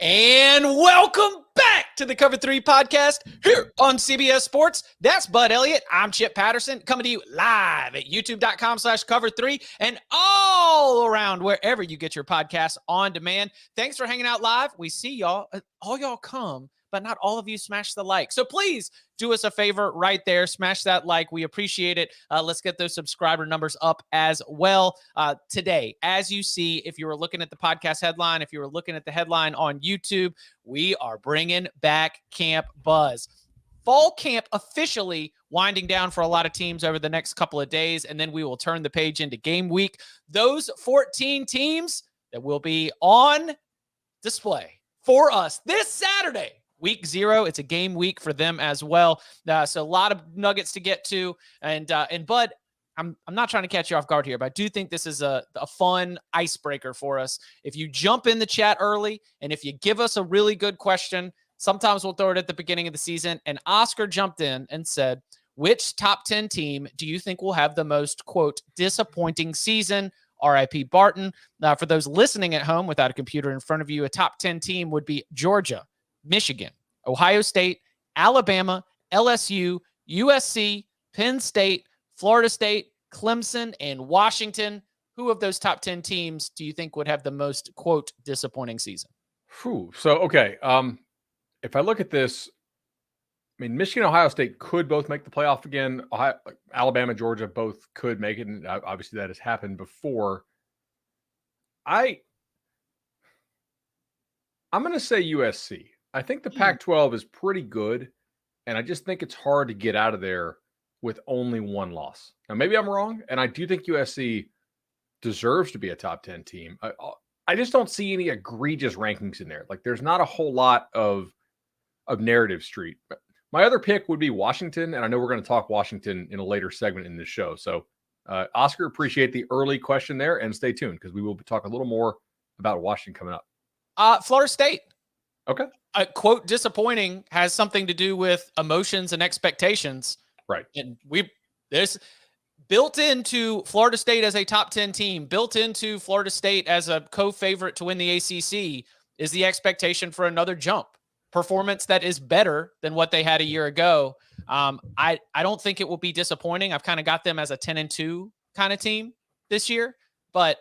And welcome back to the Cover 3 podcast here on CBS Sports. That's Bud Elliott. I'm Chip Patterson coming to you live at youtube.com/cover3 and all around wherever you get your podcasts on demand. Thanks for hanging out live. We see y'all. All y'all come, but not all of you smash the like. So please do us a favor right there. Smash that like. We appreciate it. Let's get those subscriber numbers up as well. Today, as you see, if you were looking at the podcast headline, if you were looking at the headline on YouTube, we are bringing back Camp Buzz. Fall camp officially winding down for a lot of teams over the next couple of days, and then we will turn the page into game week. Those 14 teams that will be on display for us this Saturday. Week 0, it's a game week for them as well. So a lot of nuggets to get to. And Bud, I'm not trying to catch you off guard here, but I do think this is a fun icebreaker for us. If you jump in the chat early and if you give us a really good question, sometimes we'll throw it at the beginning of the season. And Oscar jumped in and said, which top 10 team do you think will have the most, quote, disappointing season? R.I.P. Barton. For those listening at home without a computer in front of you, a top 10 team would be Georgia, Michigan, Ohio State, Alabama, LSU, USC, Penn State, Florida State, Clemson, and Washington. Who of those top 10 teams do you think would have the most, quote, disappointing season? Okay. If I look at this, I mean, Michigan, Ohio State could both make the playoff again. Alabama, Georgia both could make it. And obviously that has happened before. I'm going to say USC. I think the Pac-12 is pretty good, and I just think it's hard to get out of there with only one loss. Now, maybe I'm wrong, and I do think USC deserves to be a top 10 team. I just don't see any egregious rankings in there. Like, there's not a whole lot of narrative street. My other pick would be Washington, and I know we're going to talk Washington in a later segment in this show. So, Oscar, appreciate the early question there, and stay tuned because we will talk a little more about Washington coming up. Florida State. Okay. Quote, disappointing has something to do with emotions and expectations. Right. And there's built into Florida State as a top 10 team, built into Florida State as a co-favorite to win the ACC is the expectation for another jump performance that is better than what they had a year ago. I don't think it will be disappointing. I've kind of got them as a 10-2 kind of team this year, but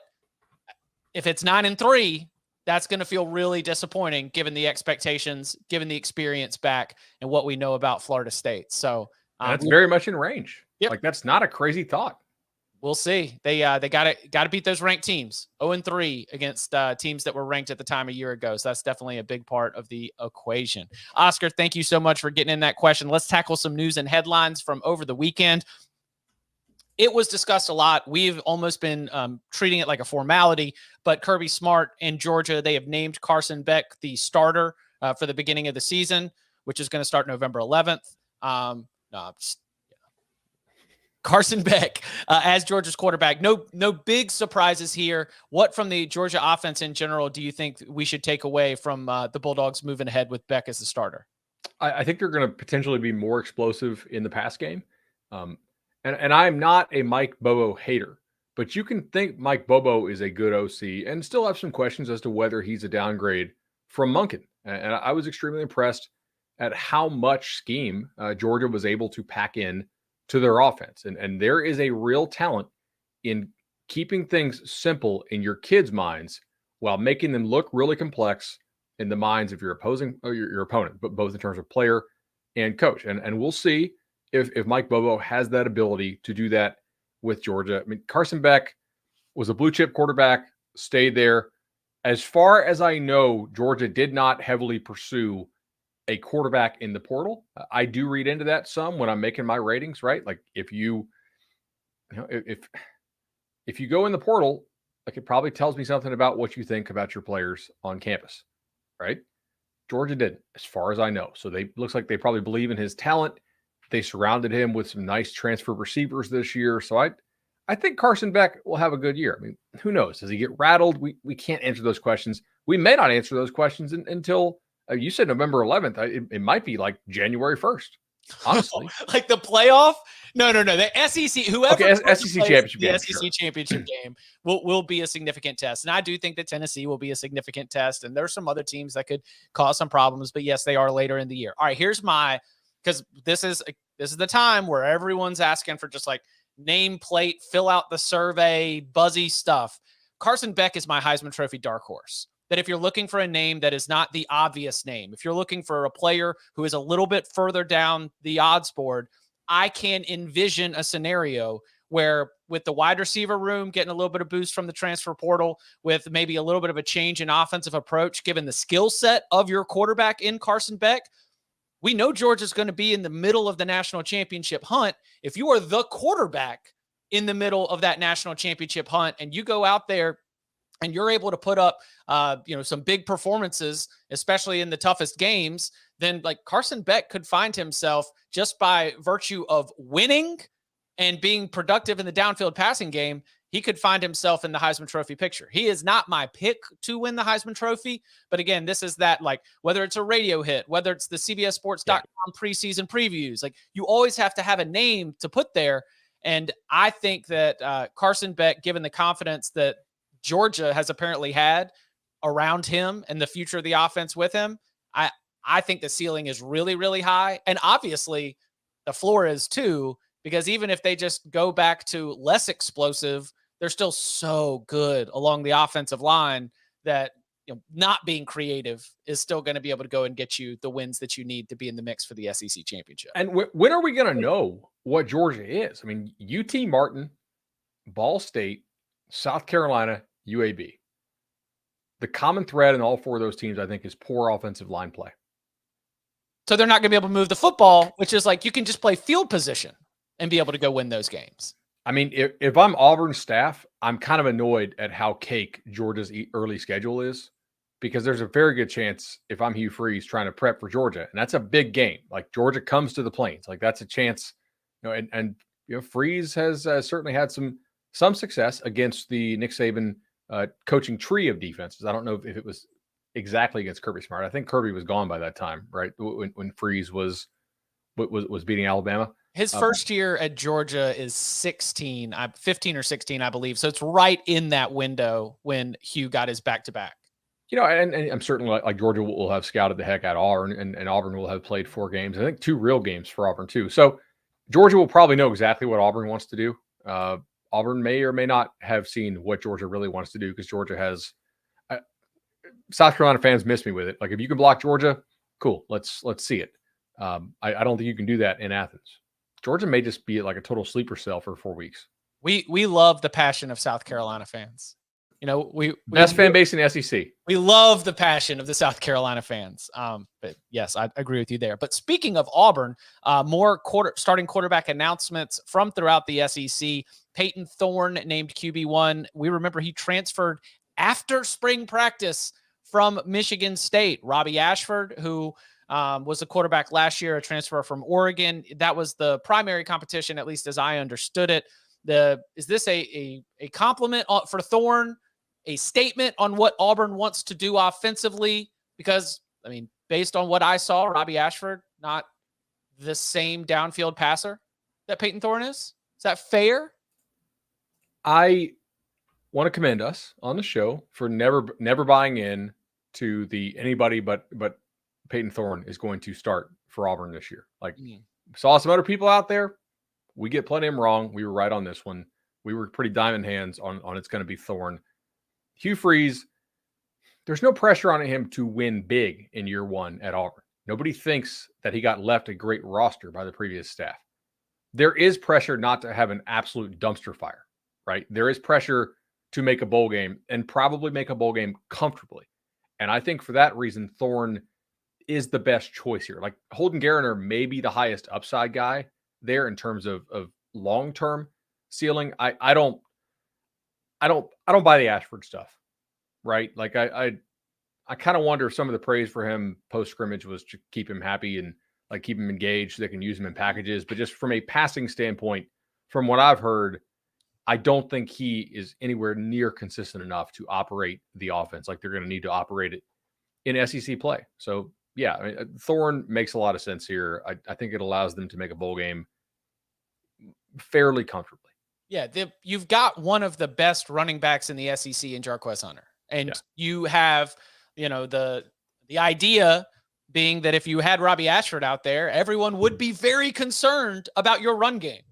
if it's 9-3, that's going to feel really disappointing given the expectations, given the experience back and what we know about Florida State. So that's very much in range. Yep. Like, that's not a crazy thought. We'll see. They got to beat those ranked teams. 0-3 against teams that were ranked at the time a year ago. So that's definitely a big part of the equation. Oscar, thank you so much for getting in that question. Let's tackle some news and headlines from over the weekend. It was discussed a lot. We've almost been treating it like a formality, but Kirby Smart and Georgia, they have named Carson Beck the starter for the beginning of the season, which is going to start November 11th. Carson Beck as Georgia's quarterback. No big surprises here. What from the Georgia offense in general do you think we should take away from the Bulldogs moving ahead with Beck as the starter? I think they're going to potentially be more explosive in the pass game. And I'm not a Mike Bobo hater, but you can think Mike Bobo is a good OC and still have some questions as to whether he's a downgrade from Monken. And I was extremely impressed at how much scheme Georgia was able to pack in to their offense. And there is a real talent in keeping things simple in your kids' minds while making them look really complex in the minds of your opposing or your opponent, but both in terms of player and coach. And we'll see if Mike Bobo has that ability to do that with Georgia. I mean, Carson Beck was a blue chip quarterback, stayed there. As far as I know, Georgia did not heavily pursue a quarterback in the portal. I do read into that some when I'm making my ratings, right? Like if you go in the portal, like it probably tells me something about what you think about your players on campus, right? Georgia didn't, as far as I know. So looks like they probably believe in his talent. They surrounded him with some nice transfer receivers this year. So I think Carson Beck will have a good year. I mean, who knows? Does he get rattled? We can't answer those questions. We may not answer those questions until you said November 11th. It might be like January 1st. honestly. Like the playoff? No. The SEC, whoever SEC championship game, SEC championship game will be a significant test. And I do think that Tennessee will be a significant test. And there's some other teams that could cause some problems. But yes, they are later in the year. All right, because this is the time where everyone's asking for just like nameplate, fill out the survey, buzzy stuff. Carson Beck is my Heisman Trophy dark horse. That if you're looking for a name that is not the obvious name, if you're looking for a player who is a little bit further down the odds board, I can envision a scenario where with the wide receiver room getting a little bit of boost from the transfer portal, with maybe a little bit of a change in offensive approach, given the skill set of your quarterback in Carson Beck, we know Georgia's going to be in the middle of the national championship hunt. If you are the quarterback in the middle of that national championship hunt and you go out there and you're able to put up, some big performances, especially in the toughest games, then like Carson Beck could find himself just by virtue of winning and being productive in the downfield passing game. He could find himself in the Heisman Trophy picture. He is not my pick to win the Heisman Trophy. But again, this is that, like, whether it's a radio hit, whether it's the CBSSports.com preseason previews, like you always have to have a name to put there. And I think that Carson Beck, given the confidence that Georgia has apparently had around him and the future of the offense with him, I think the ceiling is really, really high. And obviously the floor is too, because even if they just go back to less explosive, they're still so good along the offensive line that not being creative is still going to be able to go and get you the wins that you need to be in the mix for the SEC championship. And when are we going to know what Georgia is? I mean, UT Martin, Ball State, South Carolina, UAB. The common thread in all four of those teams, I think, is poor offensive line play. So they're not going to be able to move the football, which is like you can just play field position and be able to go win those games. I mean, if I'm Auburn's staff, I'm kind of annoyed at how cake Georgia's early schedule is, because there's a very good chance if I'm Hugh Freeze trying to prep for Georgia, and that's a big game. Like Georgia comes to the Plains, like that's a chance. And Freeze has certainly had some success against the Nick Saban coaching tree of defenses. I don't know if it was exactly against Kirby Smart. I think Kirby was gone by that time, right? When Freeze was beating Alabama. His first year at Georgia is 15 or 16, I believe. So it's right in that window when Hugh got his back-to-back. And I'm certain like Georgia will have scouted the heck out of Auburn, and Auburn will have played 4 games. I think 2 real games for Auburn too. So Georgia will probably know exactly what Auburn wants to do. Auburn may or may not have seen what Georgia really wants to do, because Georgia has South Carolina fans miss me with it. Like if you can block Georgia, cool. Let's see it. I don't think you can do that in Athens. Georgia may just be like a total sleeper cell for 4 weeks. We love the passion of South Carolina fans. We best fan base in the SEC. We love the passion of the South Carolina fans. But yes, I agree with you there. But speaking of Auburn, more starting quarterback announcements from throughout the SEC. Payton Thorne named QB1. We remember he transferred after spring practice from Michigan State. Robbie Ashford, who was a quarterback last year, a transfer from Oregon. That was the primary competition, at least as I understood it. Is this a compliment for Thorne, a statement on what Auburn wants to do offensively? Because, I mean, based on what I saw, Robbie Ashford, not the same downfield passer that Payton Thorne is. Is that fair? I want to commend us on the show for never buying in to the anybody but Payton Thorne is going to start for Auburn this year. Like, saw some other people out there. We get plenty of them wrong. We were right on this one. We were pretty diamond hands on it's going to be Thorne. Hugh Freeze, there's no pressure on him to win big in year 1 at Auburn. Nobody thinks that he got left a great roster by the previous staff. There is pressure not to have an absolute dumpster fire, right? There is pressure to make a bowl game and probably make a bowl game comfortably. And I think for that reason, Thorne is the best choice here. Like Holden Gariner may be the highest upside guy there in terms of long-term ceiling. I don't buy the Ashford stuff, right? Like I kind of wonder if some of the praise for him post scrimmage was to keep him happy and like keep him engaged so they can use him in packages. But just from a passing standpoint, from what I've heard, I don't think he is anywhere near consistent enough to operate the offense like they're going to need to operate it in SEC play. So yeah, I mean, Thorne makes a lot of sense here. I think it allows them to make a bowl game fairly comfortably. Yeah, you've got one of the best running backs in the SEC in Jarquez Hunter, and Yeah. you have, the idea being that if you had Robbie Ashford out there, everyone would be very concerned about your run game,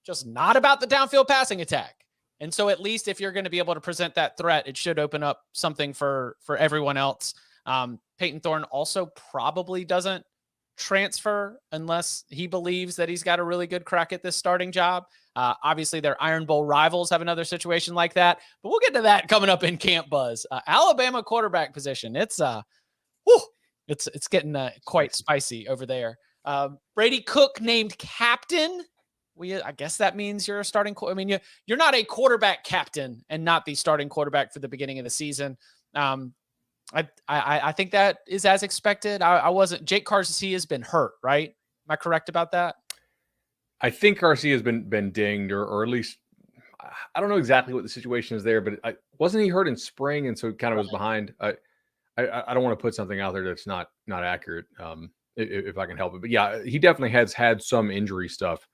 just not about the downfield passing attack. And so, at least if you're going to be able to present that threat, it should open up something for everyone else. Payton Thorne also probably doesn't transfer unless he believes that he's got a really good crack at this starting job. Obviously, their Iron Bowl rivals have another situation like that, but we'll get to that coming up in Camp Buzz. Alabama quarterback position. It's getting quite spicy over there. Brady Cook named captain. I guess that means you're a starting. I mean, you're not a quarterback captain and not the starting quarterback for the beginning of the season. I think that is as expected. I wasn't. Jake Garcia has been hurt, right? Am I correct about that? I think Garcia has been dinged, or at least I don't know exactly what the situation is there, but wasn't he hurt in spring, and so kind of was behind. I don't want to put something out there that's not accurate, if I can help it. But yeah, he definitely has had some injury stuff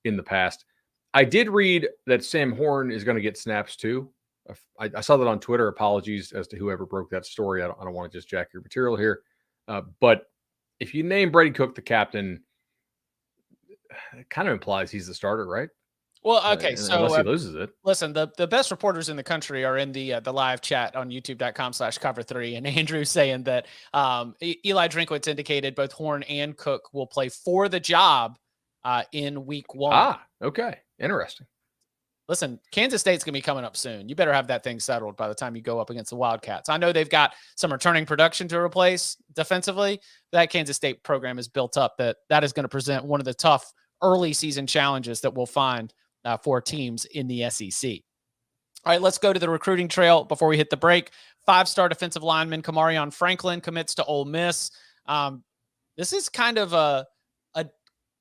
in the past. I did read that Sam Horn is going to get snaps too. I saw that on Twitter. Apologies as to whoever broke that story. I don't want to just jack your material here. But if you name Brady Cook the captain, it kind of implies he's the starter, right? Well, okay. So unless he loses it. Listen, the best reporters in the country are in the live chat on youtube.com/cover3. And Andrew's saying that Eli Drinkwitz indicated both Horn and Cook will play for the job in week 1. Ah, okay. Interesting. Listen, Kansas State's going to be coming up soon. You better have that thing settled by the time you go up against the Wildcats. I know they've got some returning production to replace defensively. That Kansas State program is built up that is going to present one of the tough early season challenges that we'll find for teams in the SEC. All right, let's go to the recruiting trail before we hit the break. 5-star defensive lineman Kamarion Franklin commits to Ole Miss. This is kind of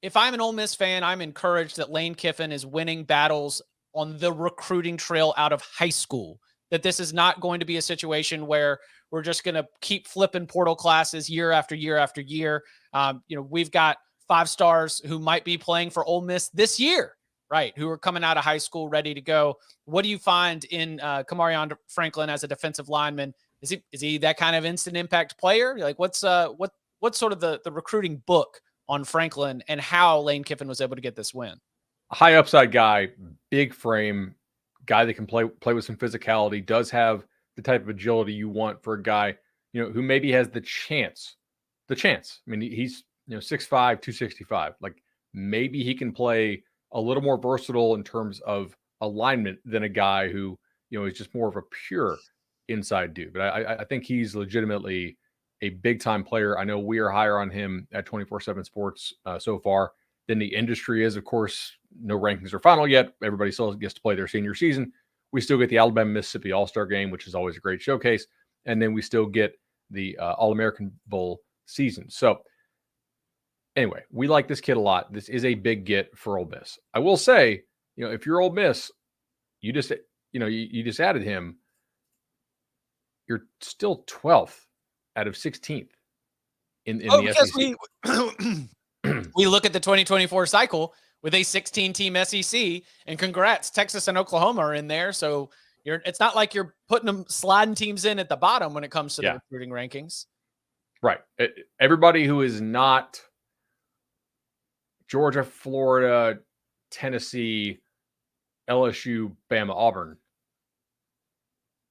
if I'm an Ole Miss fan, I'm encouraged that Lane Kiffin is winning battles on the recruiting trail out of high school, that this is not going to be a situation where we're just going to keep flipping portal classes year after year after year. We've got 5-stars who might be playing for Ole Miss this year, right? Who are coming out of high school ready to go. What do you find in Kamarion Franklin as a defensive lineman? Is he that kind of instant impact player? Like what's sort of the recruiting book on Franklin and how Lane Kiffin was able to get this win? High upside guy, big frame, guy that can play with some physicality, does have the type of agility you want for a guy, who maybe has the chance. I mean, he's, 6'5", 265. Like maybe he can play a little more versatile in terms of alignment than a guy who, is just more of a pure inside dude. But I think he's legitimately a big time player. I know we are higher on him at 24/7 Sports so far than the industry is. Of course, no rankings are final yet. Everybody still gets to play their senior season. We still get the Alabama-Mississippi All-Star game, which is always a great showcase. And then we still get the All-American Bowl season. So anyway, we like this kid a lot. This is a big get for Ole Miss. I will say, if you're Ole Miss, you just added him. You're still 12th out of 16th in the SEC. We look at the 2024 cycle with a 16-team SEC, and congrats, Texas and Oklahoma are in there. So it's not like you're putting them sliding teams in at the bottom when it comes to the recruiting rankings. Right. Everybody who is not Georgia, Florida, Tennessee, LSU, Bama, Auburn,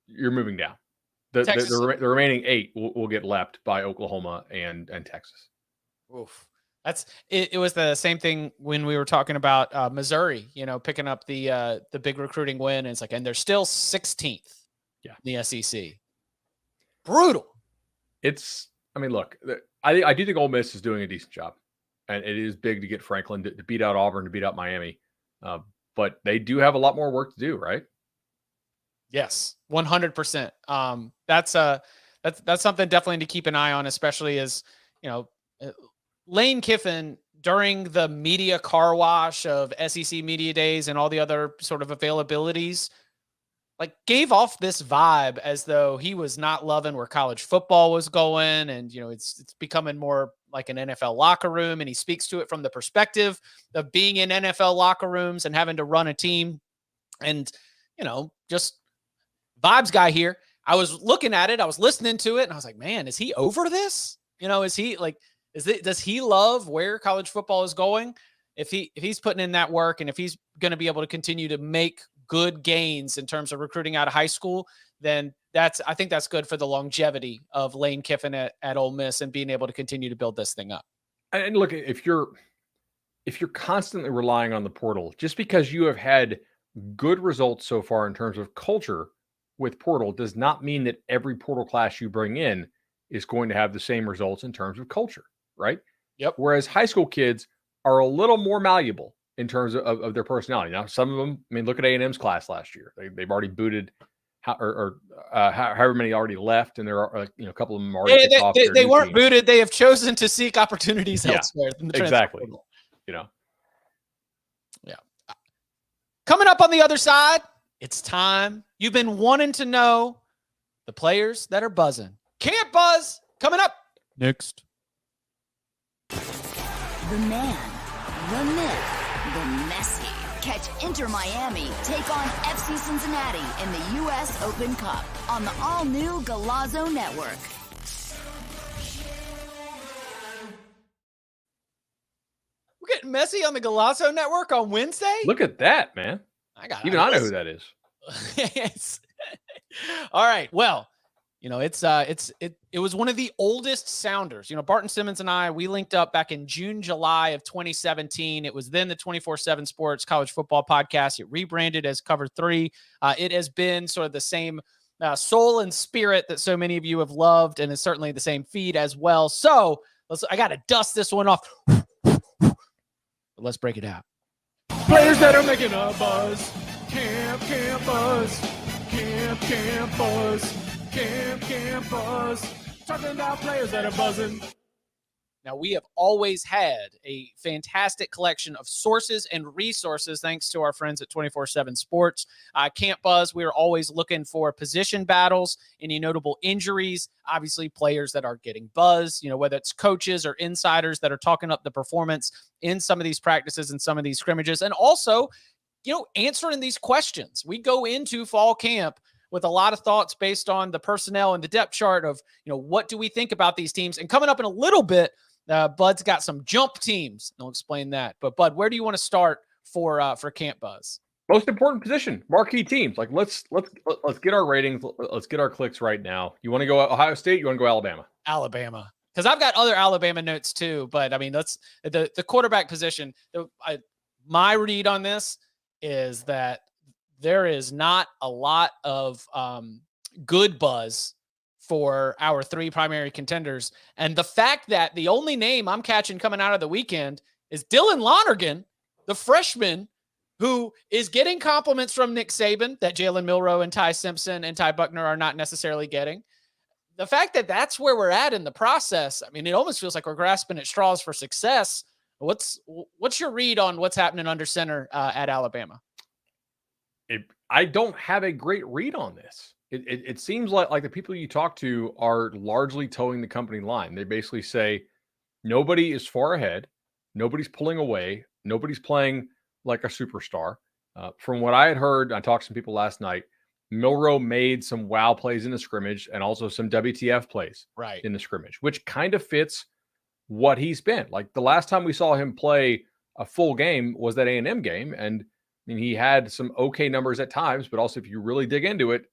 you're moving down. The remaining 8 will get leapt by Oklahoma and Texas. Oof. It was the same thing when we were talking about Missouri, picking up the big recruiting win. And it's like, and they're still 16th in the SEC. Brutal. Look, I do think Ole Miss is doing a decent job, and it is big to get Franklin to beat out Auburn, to beat out Miami. But they do have a lot more work to do, right? Yes, 100%. That's something definitely to keep an eye on, especially as, Lane Kiffin, during the media car wash of SEC media days and all the other sort of availabilities, gave off this vibe as though he was not loving where college football was going. And, it's becoming more like an NFL locker room. And he speaks to it from the perspective of being in NFL locker rooms and having to run a team and, just vibes guy here. I was looking at it, I was listening to it, and I was like, man, is he over this? Is he does he love where college football is going? If he's putting in that work and if he's going to be able to continue to make good gains in terms of recruiting out of high school, then I think that's good for the longevity of Lane Kiffin at Ole Miss and being able to continue to build this thing up. And look, if you're constantly relying on the portal, just because you have had good results so far in terms of culture with portal does not mean that every portal class you bring in is going to have the same results in terms of culture, right? Yep. Whereas high school kids are a little more malleable in terms of their personality. Now, some of them, look at A&M's class last year. They've already booted however many already left, and there are a couple of them already kicked off. They weren't booted. They have chosen to seek opportunities elsewhere. Exactly. Yeah. Coming up on the other side, it's time. You've been wanting to know the players that are buzzing. Camp Buzz coming up next. The man, the myth, the Messi. Catch Inter Miami take on FC Cincinnati in the U.S. Open Cup on the all-new Golazo Network. We're getting Messi on the Golazo Network on Wednesday? Look at that, man. I know who that is. Yes. All right. Well, it was one of the oldest sounders. Barton Simmons and I, we linked up back in June, July of 2017. It was then the 24/7 Sports College Football Podcast. It rebranded as Cover 3. It has been sort of the same soul and spirit that so many of you have loved, and is certainly the same feed as well. So I got to dust this one off. Let's break it out. Players that are making a buzz. Camp Buzz. Camp Buzz. Camp Buzz. Talking about players that are buzzing. Now, we have always had a fantastic collection of sources and resources thanks to our friends at 24/7 Sports. Camp Buzz, we are always looking for position battles, any notable injuries, obviously players that are getting buzz, whether it's coaches or insiders that are talking up the performance in some of these practices and some of these scrimmages, and also, answering these questions. We go into fall camp with a lot of thoughts based on the personnel and the depth chart of, what do we think about these teams? And coming up in a little bit, Bud's got some jump teams. I'll explain that. But Bud, where do you want to start for Camp Buzz? Most important position, marquee teams. Like let's get our ratings. Let's get our clicks right now. You want to go Ohio State? You want to go Alabama? Alabama, because I've got other Alabama notes too. But let's the quarterback position. My read on this is that there is not a lot of good buzz for our three primary contenders. And the fact that the only name I'm catching coming out of the weekend is Dylan Lonergan, the freshman, who is getting compliments from Nick Saban that Jalen Milroe and Ty Simpson and Ty Buckner are not necessarily getting. The fact that that's where we're at in the process, it almost feels like we're grasping at straws for success. What's your read on what's happening under center at Alabama? I don't have a great read on this. It seems like the people you talk to are largely towing the company line. They basically say nobody is far ahead, nobody's pulling away, nobody's playing like a superstar. From what I had heard, I talked to some people last night. Milroe made some wow plays in the scrimmage and also some WTF plays in the scrimmage, which kind of fits what he's been. Like the last time we saw him play a full game was that A&M game, and he had some okay numbers at times, but also if you really dig into it,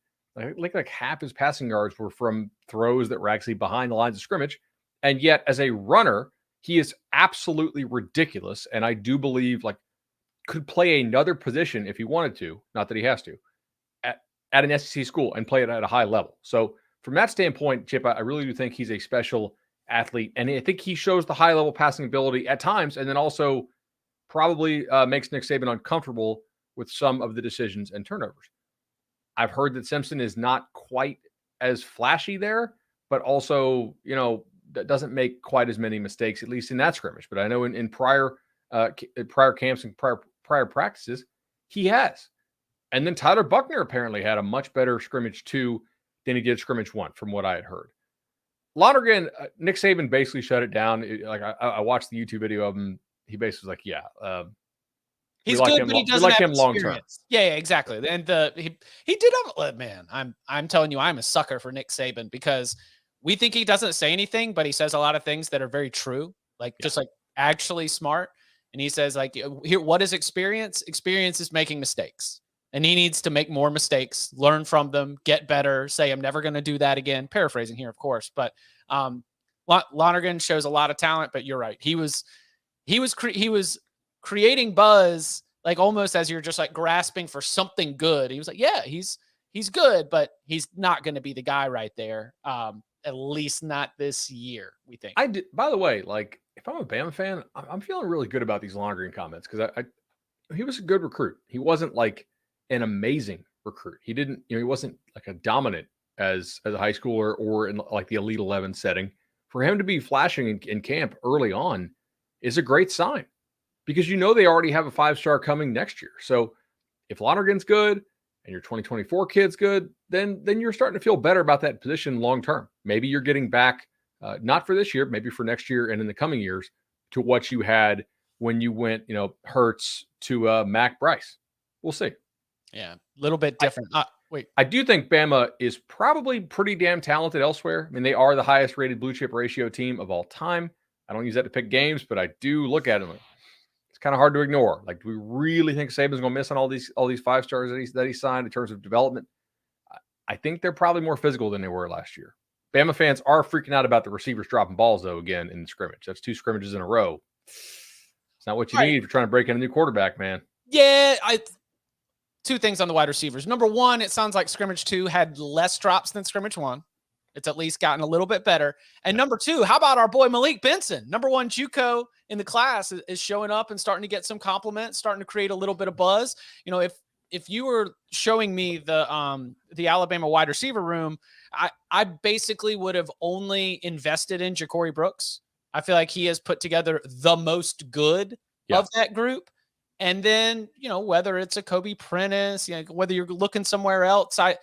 like half his passing yards were from throws that were actually behind the lines of scrimmage. And yet as a runner, he is absolutely ridiculous. And I do believe could play another position if he wanted to, not that he has to, at an SEC school and play it at a high level. So from that standpoint, Chip, I really do think he's a special athlete. And I think he shows the high level passing ability at times, and then also probably makes Nick Saban uncomfortable with some of the decisions and turnovers. I've heard that Simpson is not quite as flashy there, but also, that doesn't make quite as many mistakes, at least in that scrimmage. But I know in prior camps and prior practices, he has. And then Tyler Buckner apparently had a much better scrimmage 2 than he did scrimmage 1, from what I had heard. Lonergan, Nick Saban basically shut it down. I watched the YouTube video of him. He basically was like, yeah, he's like good, him, but he doesn't like have him long term. Yeah, exactly. And he did have, man, I'm telling you, I'm a sucker for Nick Saban because we think he doesn't say anything, but he says a lot of things that are very true, just like actually smart. And he says, like, here, what is experience? Experience is making mistakes. And he needs to make more mistakes, learn from them, get better, say, I'm never going to do that again. Paraphrasing here, of course. But Lonergan shows a lot of talent, but you're right. He was creating buzz, like almost as you're just like grasping for something good. He was like, yeah, he's good, but he's not going to be the guy right there. At least not this year, we think. By the way, like, if I'm a Bama fan, I'm feeling really good about these Lonergan comments because he was a good recruit. He wasn't like an amazing recruit. He didn't, he wasn't like a dominant as a high schooler or in like the Elite 11 setting. For him to be flashing in camp early on is a great sign because they already have a 5-star coming next year. So if Lonergan's good and your 2024 kid's good, then you're starting to feel better about that position long term. Maybe you're getting back, not for this year, maybe for next year and in the coming years, to what you had when you went, Hurts to Mac Bryce. We'll see. Yeah, a little bit different. I do think Bama is probably pretty damn talented elsewhere. I mean, they are the highest rated blue chip ratio team of all time. I don't use that to pick games, but I do look at them. It's kind of hard to ignore. Like, do we really think Saban's going to miss on all these 5-stars that he signed in terms of development? I think they're probably more physical than they were last year. Bama fans are freaking out about the receivers dropping balls, though, again, in the scrimmage. That's 2 scrimmages in a row. It's not what you need if you're trying to break in a new quarterback, man. Yeah, 2 things on the wide receivers. Number 1, it sounds like scrimmage 2 had less drops than scrimmage 1. It's at least gotten a little bit better. And number 2, how about our boy Malik Benson? Number 1 JUCO in the class is showing up and starting to get some compliments, starting to create a little bit of buzz. If you were showing me the Alabama wide receiver room, I basically would have only invested in Ja'Cory Brooks. I feel like he has put together the most good of that group. And then, whether it's a Kobe Prentice, whether you're looking somewhere else, I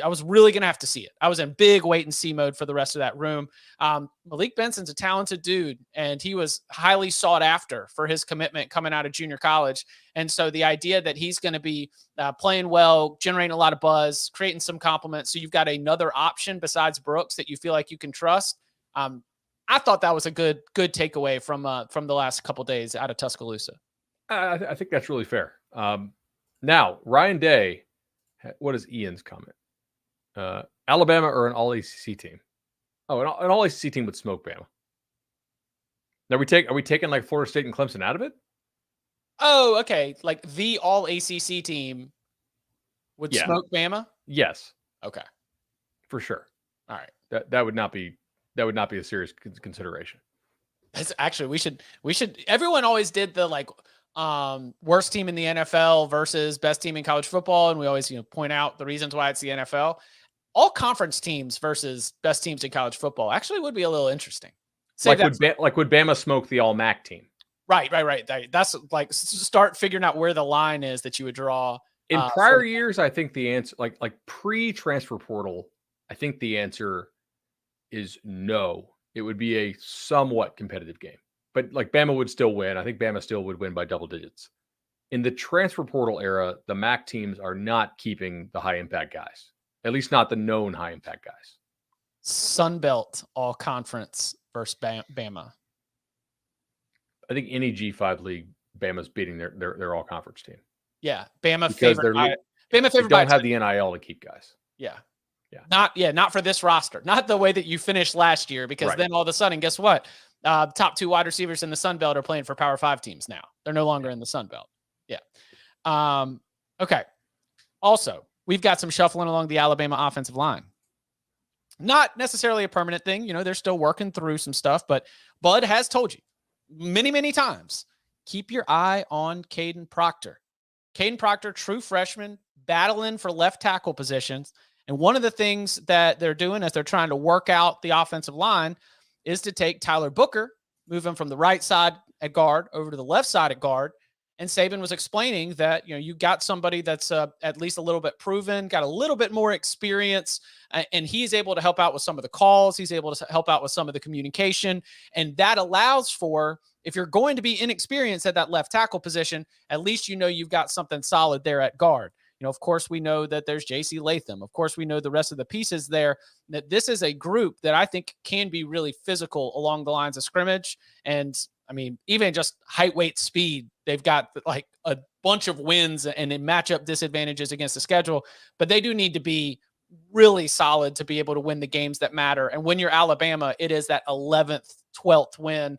was really going to have to see it. I was in big wait and see mode for the rest of that room. Malik Benson's a talented dude, and he was highly sought after for his commitment coming out of junior college. And so the idea that he's going to be playing well, generating a lot of buzz, creating some compliments, so you've got another option besides Brooks that you feel like you can trust. I thought that was a good takeaway from the last couple of days out of Tuscaloosa. I think that's really fair. Now, Ryan Day, what is Ian's comment? Alabama or an all-ACC team? Oh, an all-ACC team would smoke Bama. Now, are we taking like Florida State and Clemson out of it? Oh, okay. Like the all-ACC team would smoke Bama? Yes. Okay. For sure. All right. That would not be a serious consideration. That's actually, we should, everyone always did the like worst team in the NFL versus best team in college football. And we always, point out the reasons why it's the NFL. All conference teams versus best teams in college football actually would be a little interesting. Would Bama smoke the all MAC team? Right. That's like, start figuring out where the line is that you would draw. In prior years, I think the answer, like pre-transfer portal, I think the answer is no. It would be a somewhat competitive game, but like Bama would still win. I think Bama still would win by double digits. In the transfer portal era, the MAC teams are not keeping the high impact guys, at least not the known high impact guys. Sun Belt all conference versus Bama. I think any G5 league, Bama's beating their all conference team. Yeah, Bama because favorite. Bama favorite. They don't have the NIL to keep guys. Yeah. Not for this roster. Not the way that you finished last year, because then all of a sudden, guess what? Top 2 wide receivers in the Sun Belt are playing for Power 5 teams now. They're no longer in the Sun Belt. Yeah. Okay. Also, we've got some shuffling along the Alabama offensive line. Not necessarily a permanent thing. They're still working through some stuff, but Bud has told you many, many times, keep your eye on Caden Proctor. Caden Proctor, true freshman, battling for left tackle positions. And one of the things that they're doing as they're trying to work out the offensive line is to take Tyler Booker, move him from the right side at guard over to the left side at guard, And Saban was explaining that, you got somebody that's at least a little bit proven, got a little bit more experience, and he's able to help out with some of the calls. He's able to help out with some of the communication. And that allows for, if you're going to be inexperienced at that left tackle position, at least you've got something solid there at guard. Of course, we know that there's J.C. Latham. Of course, we know the rest of the pieces there, that this is a group that I think can be really physical along the lines of scrimmage. And I mean, even just height, weight, speed, they've got like a bunch of wins and matchup disadvantages against the schedule, but they do need to be really solid to be able to win the games that matter. And when you're Alabama, it is that 11th, 12th win,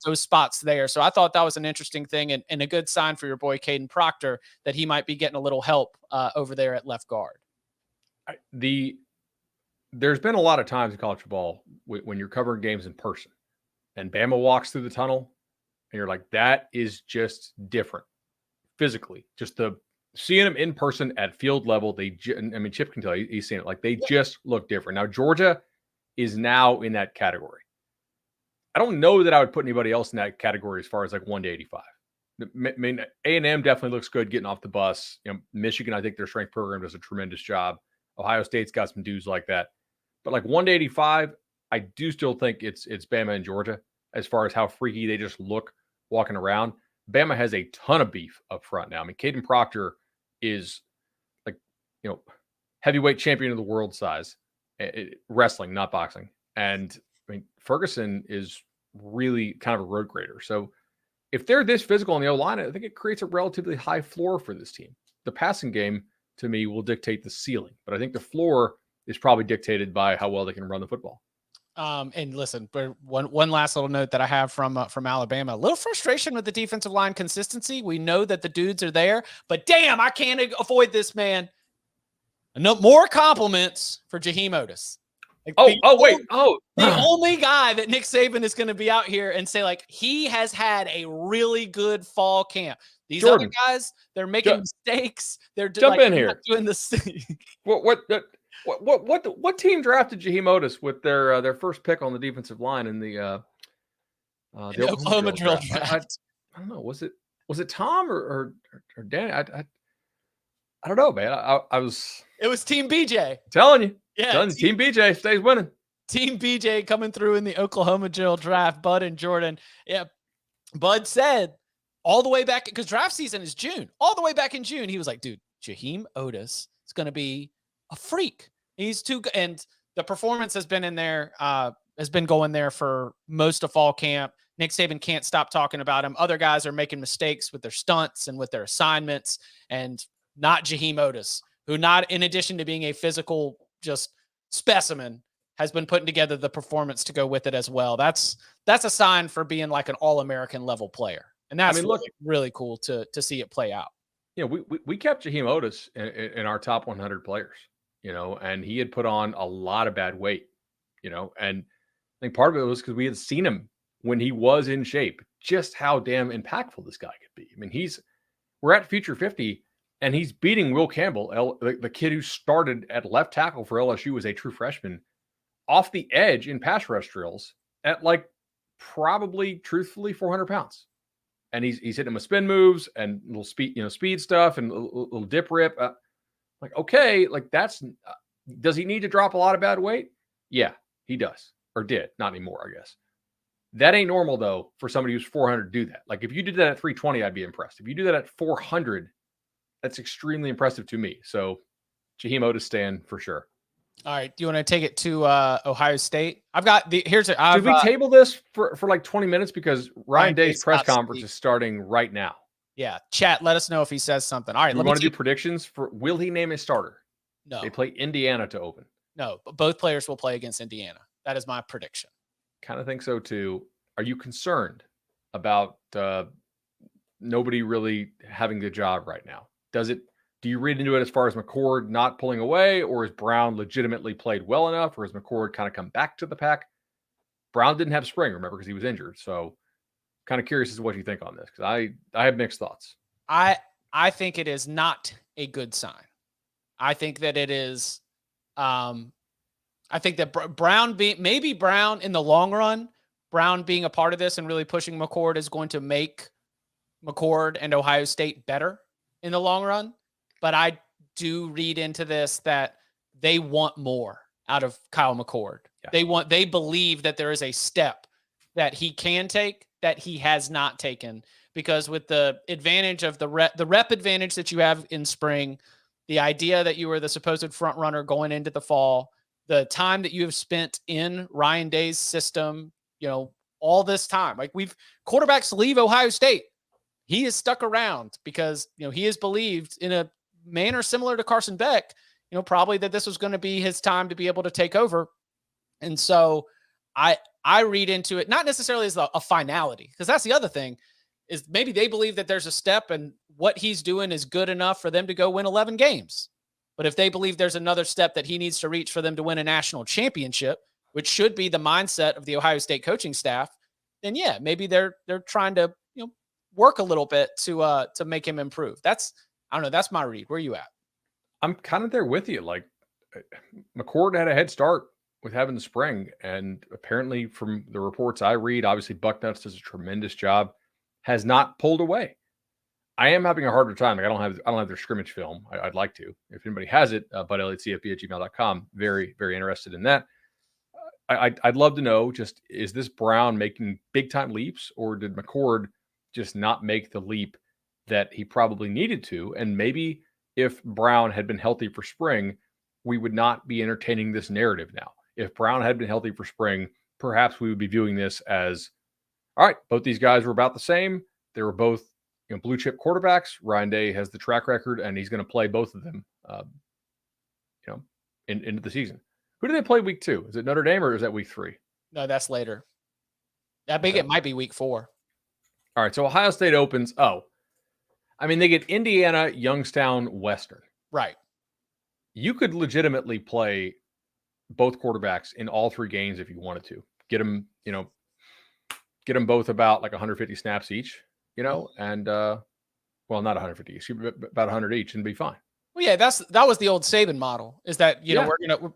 those spots there. So I thought that was an interesting thing and a good sign for your boy, Caden Proctor, that he might be getting a little help over there at left guard. There's been a lot of times in college football when you're covering games in person and Bama walks through the tunnel and you're like, that is just different physically. Just seeing them in person at field level, Chip can tell you, he's seen it. Like, they just look different. Now, Georgia is now in that category. I don't know that I would put anybody else in that category as far as like 1 to 85. I mean, A&M definitely looks good getting off the bus. Michigan, I think their strength program does a tremendous job. Ohio State's got some dudes like that. But like 1 to 85, I do still think it's Bama and Georgia as far as how freaky they just look walking around. Bama has a ton of beef up front now. I mean, Caden Proctor is like, heavyweight champion of the world size, wrestling, not boxing. And I mean, Ferguson is really kind of a road grader. So if they're this physical on the O-line, I think it creates a relatively high floor for this team. The passing game, to me, will dictate the ceiling, but I think the floor is probably dictated by how well they can run the football. And listen, one last little note that I have from Alabama, a little frustration with the defensive line consistency. We know that the dudes are there, but damn, I can't avoid this, man. No more compliments for Jaheim Otis. Like the only guy that Nick Saban is going to be out here and say, like, he has had a really good fall camp. These other guys, they're making mistakes. They're in here doing this. What team drafted Jaheim Otis with their first pick on the defensive line in the Oklahoma drill draft? I don't know. Was it Tom or Danny? I don't know, man. It was Team BJ. Telling you. Yeah. Team BJ stays winning. Team BJ coming through in the Oklahoma drill draft. Bud and Jordan. Yeah. Bud said all the way back, because draft season is June. All the way back in June, he was like, dude, Jaheim Otis is going to be a freak. He's too good. And the performance has been in there, has been going there for most of fall camp. Nick Saban can't stop talking about him. Other guys are making mistakes with their stunts and with their assignments, and not Jaheim Otis, who, not in addition to being a physical just specimen, has been putting together the performance to go with it as well. That's a sign for being like an all-American level player. And that's really cool to see it play out. We kept Jaheim Otis in our top 100 players, and he had put on a lot of bad weight, and I think part of it was because we had seen him when he was in shape, just how damn impactful this guy could be. I mean, we're at Future 50, and he's beating Will Campbell, the kid who started at left tackle for LSU as a true freshman, off the edge in pass rush drills at like probably, truthfully, 400 pounds. And he's hitting him with spin moves and little speed stuff and little dip rip. Okay, like does he need to drop a lot of bad weight? Yeah, he does, or did. Not anymore, I guess. That ain't normal, though, for somebody who's 400 to do that. Like, if you did that at 320, I'd be impressed. If you do that at 400, that's extremely impressive to me. So, Jaheim Otis stand for sure. All right. Do you want to take it to Ohio State? I've got the, Did we table this for like 20 minutes? Because Ryan Day's press conference is starting right now. Yeah. Chat, let us know if he says something. All right. We want to do predictions for, will he name a starter? No. They play Indiana to open. No, but both players will play against Indiana. That is my prediction. Kind of think so too. Are you concerned about nobody really having the job right now? Do you read into it as far as McCord not pulling away, or is Brown legitimately played well enough, or has McCord kind of come back to the pack? Brown didn't have spring, remember, because he was injured. So kind of curious as to what you think on this, because I have mixed thoughts. I think it is not a good sign. I think that it is I think that Brown in the long run, Brown being a part of this and really pushing McCord is going to make McCord and Ohio State better in the long run, but I do read into this that they want more out of Kyle McCord. Yeah. They believe that there is a step that he can take that he has not taken, because with the advantage of the rep advantage that you have in spring, the idea that you were the supposed front runner going into the fall, the time that you have spent in Ryan Day's system, all this time, like quarterbacks leave Ohio State. He is stuck around because, he is believed in a manner similar to Carson Beck, probably that this was going to be his time to be able to take over. And so I read into it, not necessarily as a finality, because that's the other thing, is maybe they believe that there's a step and what he's doing is good enough for them to go win 11 games. But if they believe there's another step that he needs to reach for them to win a national championship, which should be the mindset of the Ohio State coaching staff, then yeah, maybe they're trying to, work a little bit to make him improve. I don't know. That's my read. Where are you at? I'm kind of there with you. Like, McCord had a head start with having the spring, and apparently from the reports I read, obviously Bucknuts does a tremendous job, has not pulled away. I am having a harder time. Like, I don't have their scrimmage film. I'd like to. If anybody has it, budelliottcfb@gmail.com. Very, very interested in that. I'd love to know, just, is this Brown making big time leaps, or did McCord just not make the leap that he probably needed to? And maybe if Brown had been healthy for spring, we would not be entertaining this narrative now. If Brown had been healthy for spring, perhaps we would be viewing this as, all right, both these guys were about the same. They were both blue chip quarterbacks. Ryan Day has the track record, and he's going to play both of them into the season. Who do they play week 2? Is it Notre Dame, or is that week 3? No, that's later. I think it might be week 4. All right, so Ohio State opens. They get Indiana, Youngstown, Western. Right. You could legitimately play both quarterbacks in all 3 games if you wanted to. Get them both about like 150 snaps each, and not 150, about 100 each, and be fine. Well, yeah, that was the old Saban model, is that,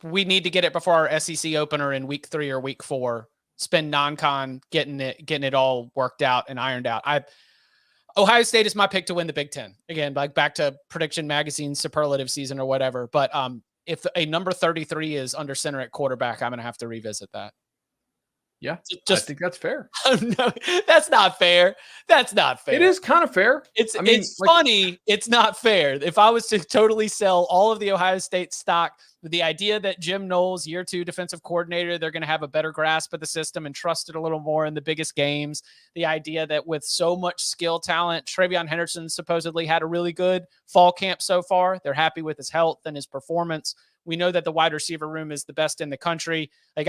we need to get it before our SEC opener in week 3 or week 4. Spend non-con getting it all worked out and ironed out. Ohio State is my pick to win the Big Ten. Again, like back to Prediction Magazine superlative season or whatever. But if a number 33 is under center at quarterback, I'm going to have to revisit that. Yeah, I think that's fair. No, that's not fair. That's not fair. It is kind of fair. It's funny. It's not fair. If I was to totally sell all of the Ohio State stock with the idea that Jim Knowles, year 2 defensive coordinator, they're going to have a better grasp of the system and trust it a little more in the biggest games. The idea that with so much skill talent, Travion Henderson supposedly had a really good fall camp so far. They're happy with his health and his performance. We know that the wide receiver room is the best in the country. Like,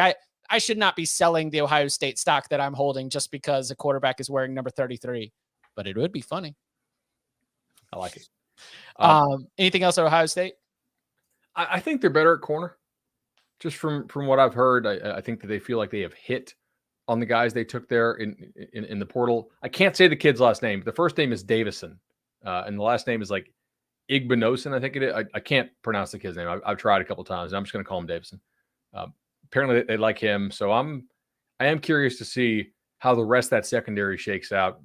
I should not be selling the Ohio State stock that I'm holding just because a quarterback is wearing number 33, but it would be funny. I like it. Anything else at Ohio State? I think they're better at corner. Just from what I've heard, I think that they feel like they have hit on the guys they took there in the portal. I can't say the kid's last name. The first name is Davison, and the last name is like Igbinosin, I think it is. I can't pronounce the kid's name. I've tried a couple times, and I'm just going to call him Davison. Apparently they like him. So I am curious to see how the rest of that secondary shakes out.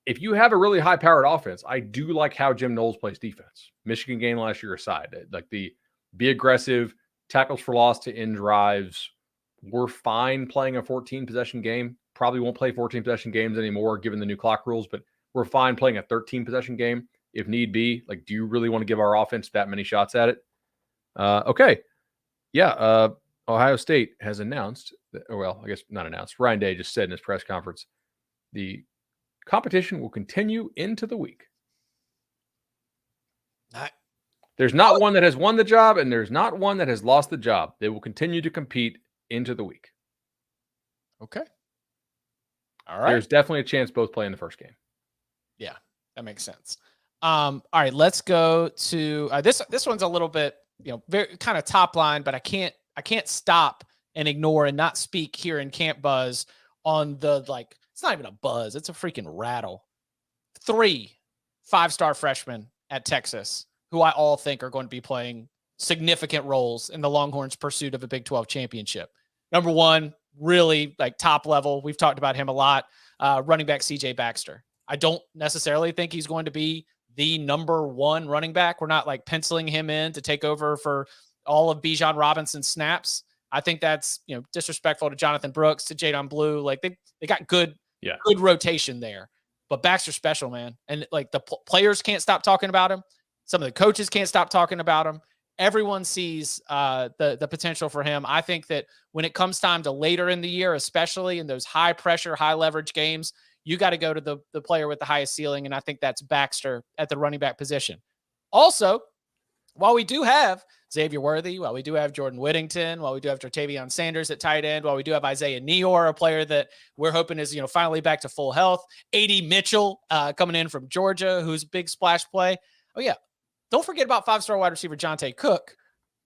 If you have a really high powered offense, I do like how Jim Knowles plays defense. Michigan game last year aside, like the be aggressive, tackles for loss to end drives. We're fine playing a 14 possession game. Probably won't play 14 possession games anymore given the new clock rules, but we're fine playing a 13 possession game if need be. Like, do you really want to give our offense that many shots at it? Okay. Yeah. Ohio State has announced, I guess not announced, Ryan Day just said in his press conference, the competition will continue into the week. There's not one that has won the job, and there's not one that has lost the job. They will continue to compete into the week. Okay. All right. There's definitely a chance both play in the first game. Yeah, that makes sense. All right, let's go to this one's a little bit, very kind of top line, but I can't stop and ignore and not speak here in Camp Buzz on the, like, it's not even a buzz. It's a freaking rattle. 3 5-star freshmen at Texas who I all think are going to be playing significant roles in the Longhorns' pursuit of a Big 12 championship. Number 1, really like top level. We've talked about him a lot. Running back CJ Baxter. I don't necessarily think he's going to be the number one running back. We're not like penciling him in to take over for all of Bijan Robinson's snaps. I think that's, disrespectful to Jonathan Brooks, to Jadon Blue. Like they got good rotation there, but Baxter's special, man. And like the players can't stop talking about him. Some of the coaches can't stop talking about him. Everyone sees the potential for him. I think that when it comes time to later in the year, especially in those high pressure, high leverage games, you got to go to the player with the highest ceiling. And I think that's Baxter at the running back position. Also, while we do have Xavier Worthy, while we do have Jordan Whittington, while we do have Jartavion Sanders at tight end, while we do have Isaiah Neyor, a player that we're hoping is, finally back to full health. A.D. Mitchell coming in from Georgia, who's a big splash play. Oh, yeah. Don't forget about 5-star wide receiver Jonte Cook,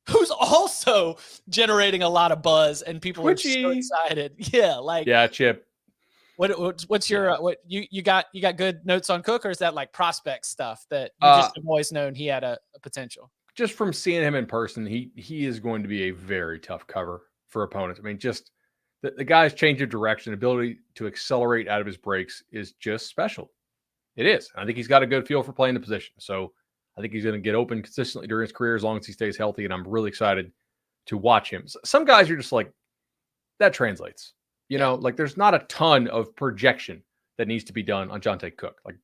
who's also generating a lot of buzz and people are so excited. Yeah, Chip. What's your you got good notes on Cook, or is that like prospect stuff that you just have always known he had a potential? Just from seeing him in person, he is going to be a very tough cover for opponents. I mean, just the guy's change of direction, ability to accelerate out of his breaks is just special. It is. I think he's got a good feel for playing the position. So I think he's going to get open consistently during his career as long as he stays healthy, and I'm really excited to watch him. Some guys are just like, that translates. Like there's not a ton of projection that needs to be done on Jonte Cook. Like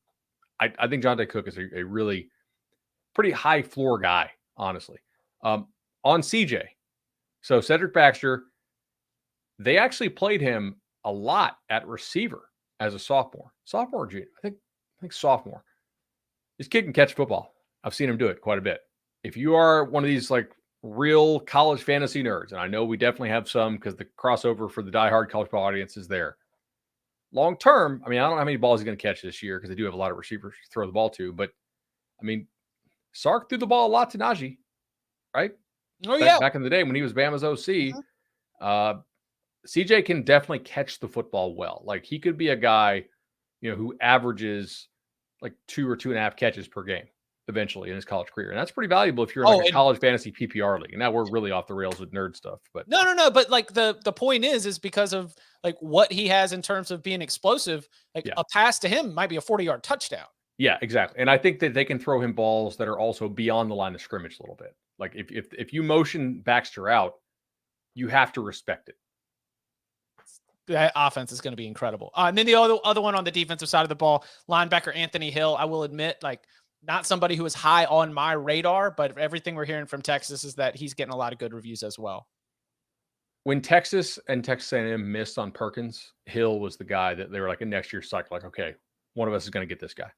I think Jonte Cook is a really pretty high floor guy, honestly. On CJ, so Cedric Baxter, they actually played him a lot at receiver as a sophomore or junior. I think sophomore. This kid can catch football. I've seen him do it quite a bit. If you are one of these like real college fantasy nerds, and I know we definitely have some because the crossover for the diehard college ball audience is there. Long term, I mean, I don't know how many balls he's going to catch this year because they do have a lot of receivers to throw the ball to. But I mean, Sark threw the ball a lot to Najee, right? Oh, Back in the day when he was Bama's OC, CJ can definitely catch the football well. Like he could be a guy, who averages like 2 or 2.5 catches per game eventually in his college career. And that's pretty valuable if you're in a college fantasy PPR league. And now we're really off the rails with nerd stuff. But no. But like the point is because of like what he has in terms of being explosive, a pass to him might be a 40-yard touchdown. Yeah, exactly. And I think that they can throw him balls that are also beyond the line of scrimmage a little bit. Like if you motion Baxter out, you have to respect it. That offense is going to be incredible. And then the other one on the defensive side of the ball, linebacker Anthony Hill, I will admit, like not somebody who is high on my radar, but everything we're hearing from Texas is that he's getting a lot of good reviews as well. When Texas and Texas A&M missed on Perkins, Hill was the guy that they were like in next year's cycle, like, okay, one of us is going to get this guy.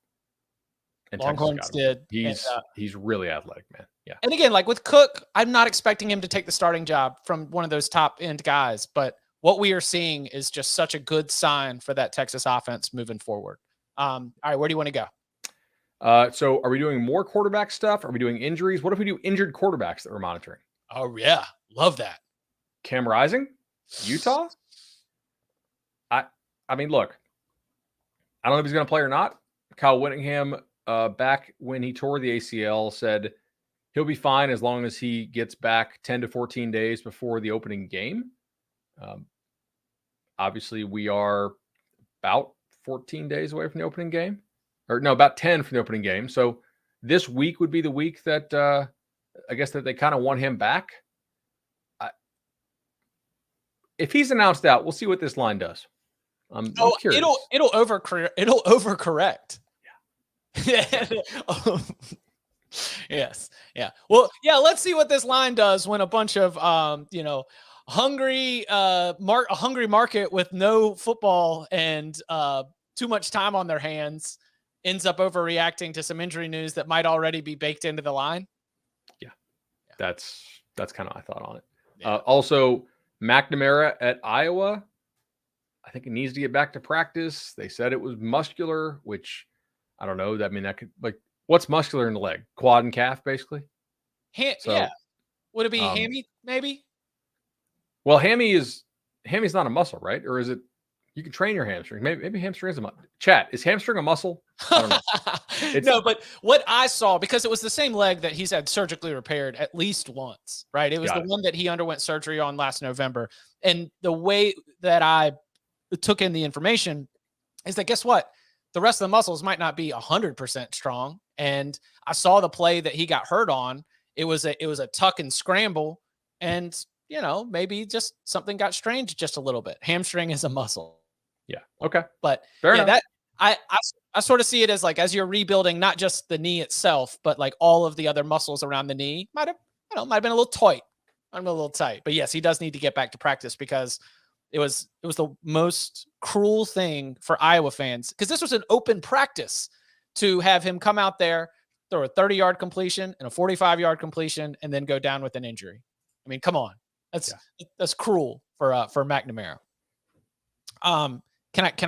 And Longhorns did. He's really athletic, man. Yeah. And again, like with Cook, I'm not expecting him to take the starting job from one of those top end guys, but what we are seeing is just such a good sign for that Texas offense moving forward. All right, where do you want to go? So are we doing more quarterback stuff? Are we doing injuries? What if we do injured quarterbacks that we're monitoring? Oh, yeah. Love that. Cam Rising, Utah? I mean, look, I don't know if he's going to play or not. Kyle Whittingham, back when he tore the ACL, said he'll be fine as long as he gets back 10 to 14 days before the opening game. Obviously, we are about 14 days away from the opening game. Or no, about 10 from the opening game. So this week would be the week that I guess that they kind of want him back. If he's announced out, we'll see what this line does. I'm curious. It'll overcorrect. Yeah. Yes. Yeah. Well, yeah. Let's see what this line does when a bunch of hungry market with no football and too much time on their hands ends up overreacting to some injury news that might already be baked into the line. Yeah. That's kind of my thought on it. Yeah. Also, McNamara at Iowa, I think it needs to get back to practice. They said it was muscular, which I don't know. I mean, that could what's muscular in the leg? Quad and calf, basically. Yeah. Would it be hammy? Maybe. Well, hammy's not a muscle, right? Or is it? You can train your hamstring. Maybe hamstring is a muscle. Chat, is hamstring a muscle? I don't know. No, but what I saw, because it was the same leg that he's had surgically repaired at least once, right? It was one that he underwent surgery on last November. And the way that I took in the information is that, guess what? the rest of the muscles might not be 100% strong. And I saw the play that he got hurt on. It was a tuck and scramble, and maybe just something got strained just a little bit. Hamstring is a muscle. Yeah. Okay. But fair enough. That I sort of see it as like, as you're rebuilding, not just the knee itself, but like all of the other muscles around the knee might have been a little tight. I'm a little tight, but yes, he does need to get back to practice, because it was the most cruel thing for Iowa fans, because this was an open practice, to have him come out there, throw a 30-yard completion and a 45-yard completion, and then go down with an injury. I mean, come on. That's cruel for McNamara. Can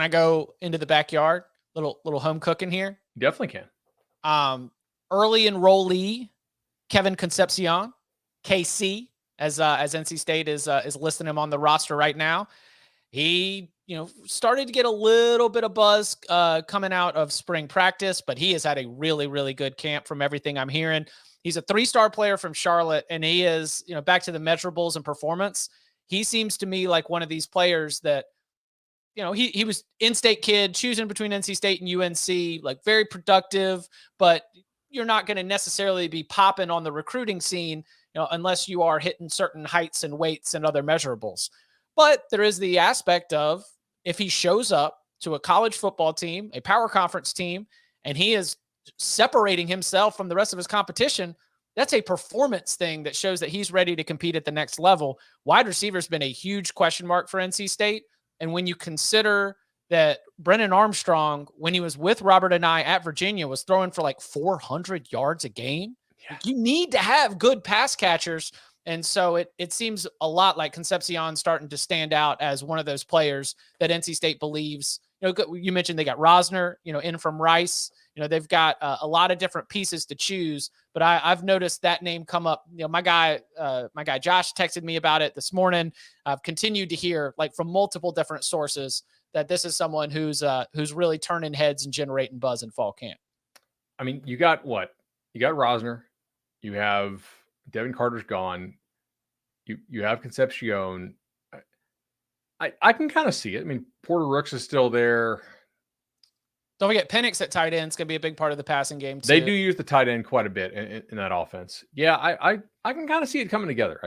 I go into the backyard? Little home cooking here. Definitely can. Early enrollee Kevin Concepcion, KC, as NC State is listing him on the roster right now. He started to get a little bit of buzz coming out of spring practice, but he has had a really, really good camp from everything I'm hearing. He's a 3-star player from Charlotte, and he is, back to the measurables and performance. He seems to me like one of these players that, he was in-state kid, choosing between NC State and UNC, like very productive, but you're not going to necessarily be popping on the recruiting scene, unless you are hitting certain heights and weights and other measurables. But there is the aspect of, if he shows up to a college football team, a power conference team, and he is separating himself from the rest of his competition, that's a performance thing that shows that he's ready to compete at the next level. Wide receiver has been a huge question mark for NC State. And when you consider that Brennan Armstrong, when he was with Robert and I at Virginia, was throwing for like 400 yards a game, you need to have good pass catchers. And so it seems a lot like Concepcion starting to stand out as one of those players that NC State believes. You mentioned they got Rosner, in from Rice. They've got a lot of different pieces to choose, but I've noticed that name come up. My guy Josh texted me about it this morning. I've continued to hear, like, from multiple different sources, that this is someone who's really turning heads and generating buzz in fall camp. I mean, you got what? You got Rosner. You have Devin Carter's gone. You have Concepcion. I can kind of see it. I mean, Porter Rooks is still there. Don't forget, Penix at tight end is going to be a big part of the passing game too. They do use the tight end quite a bit in that offense. Yeah, I can kind of see it coming together.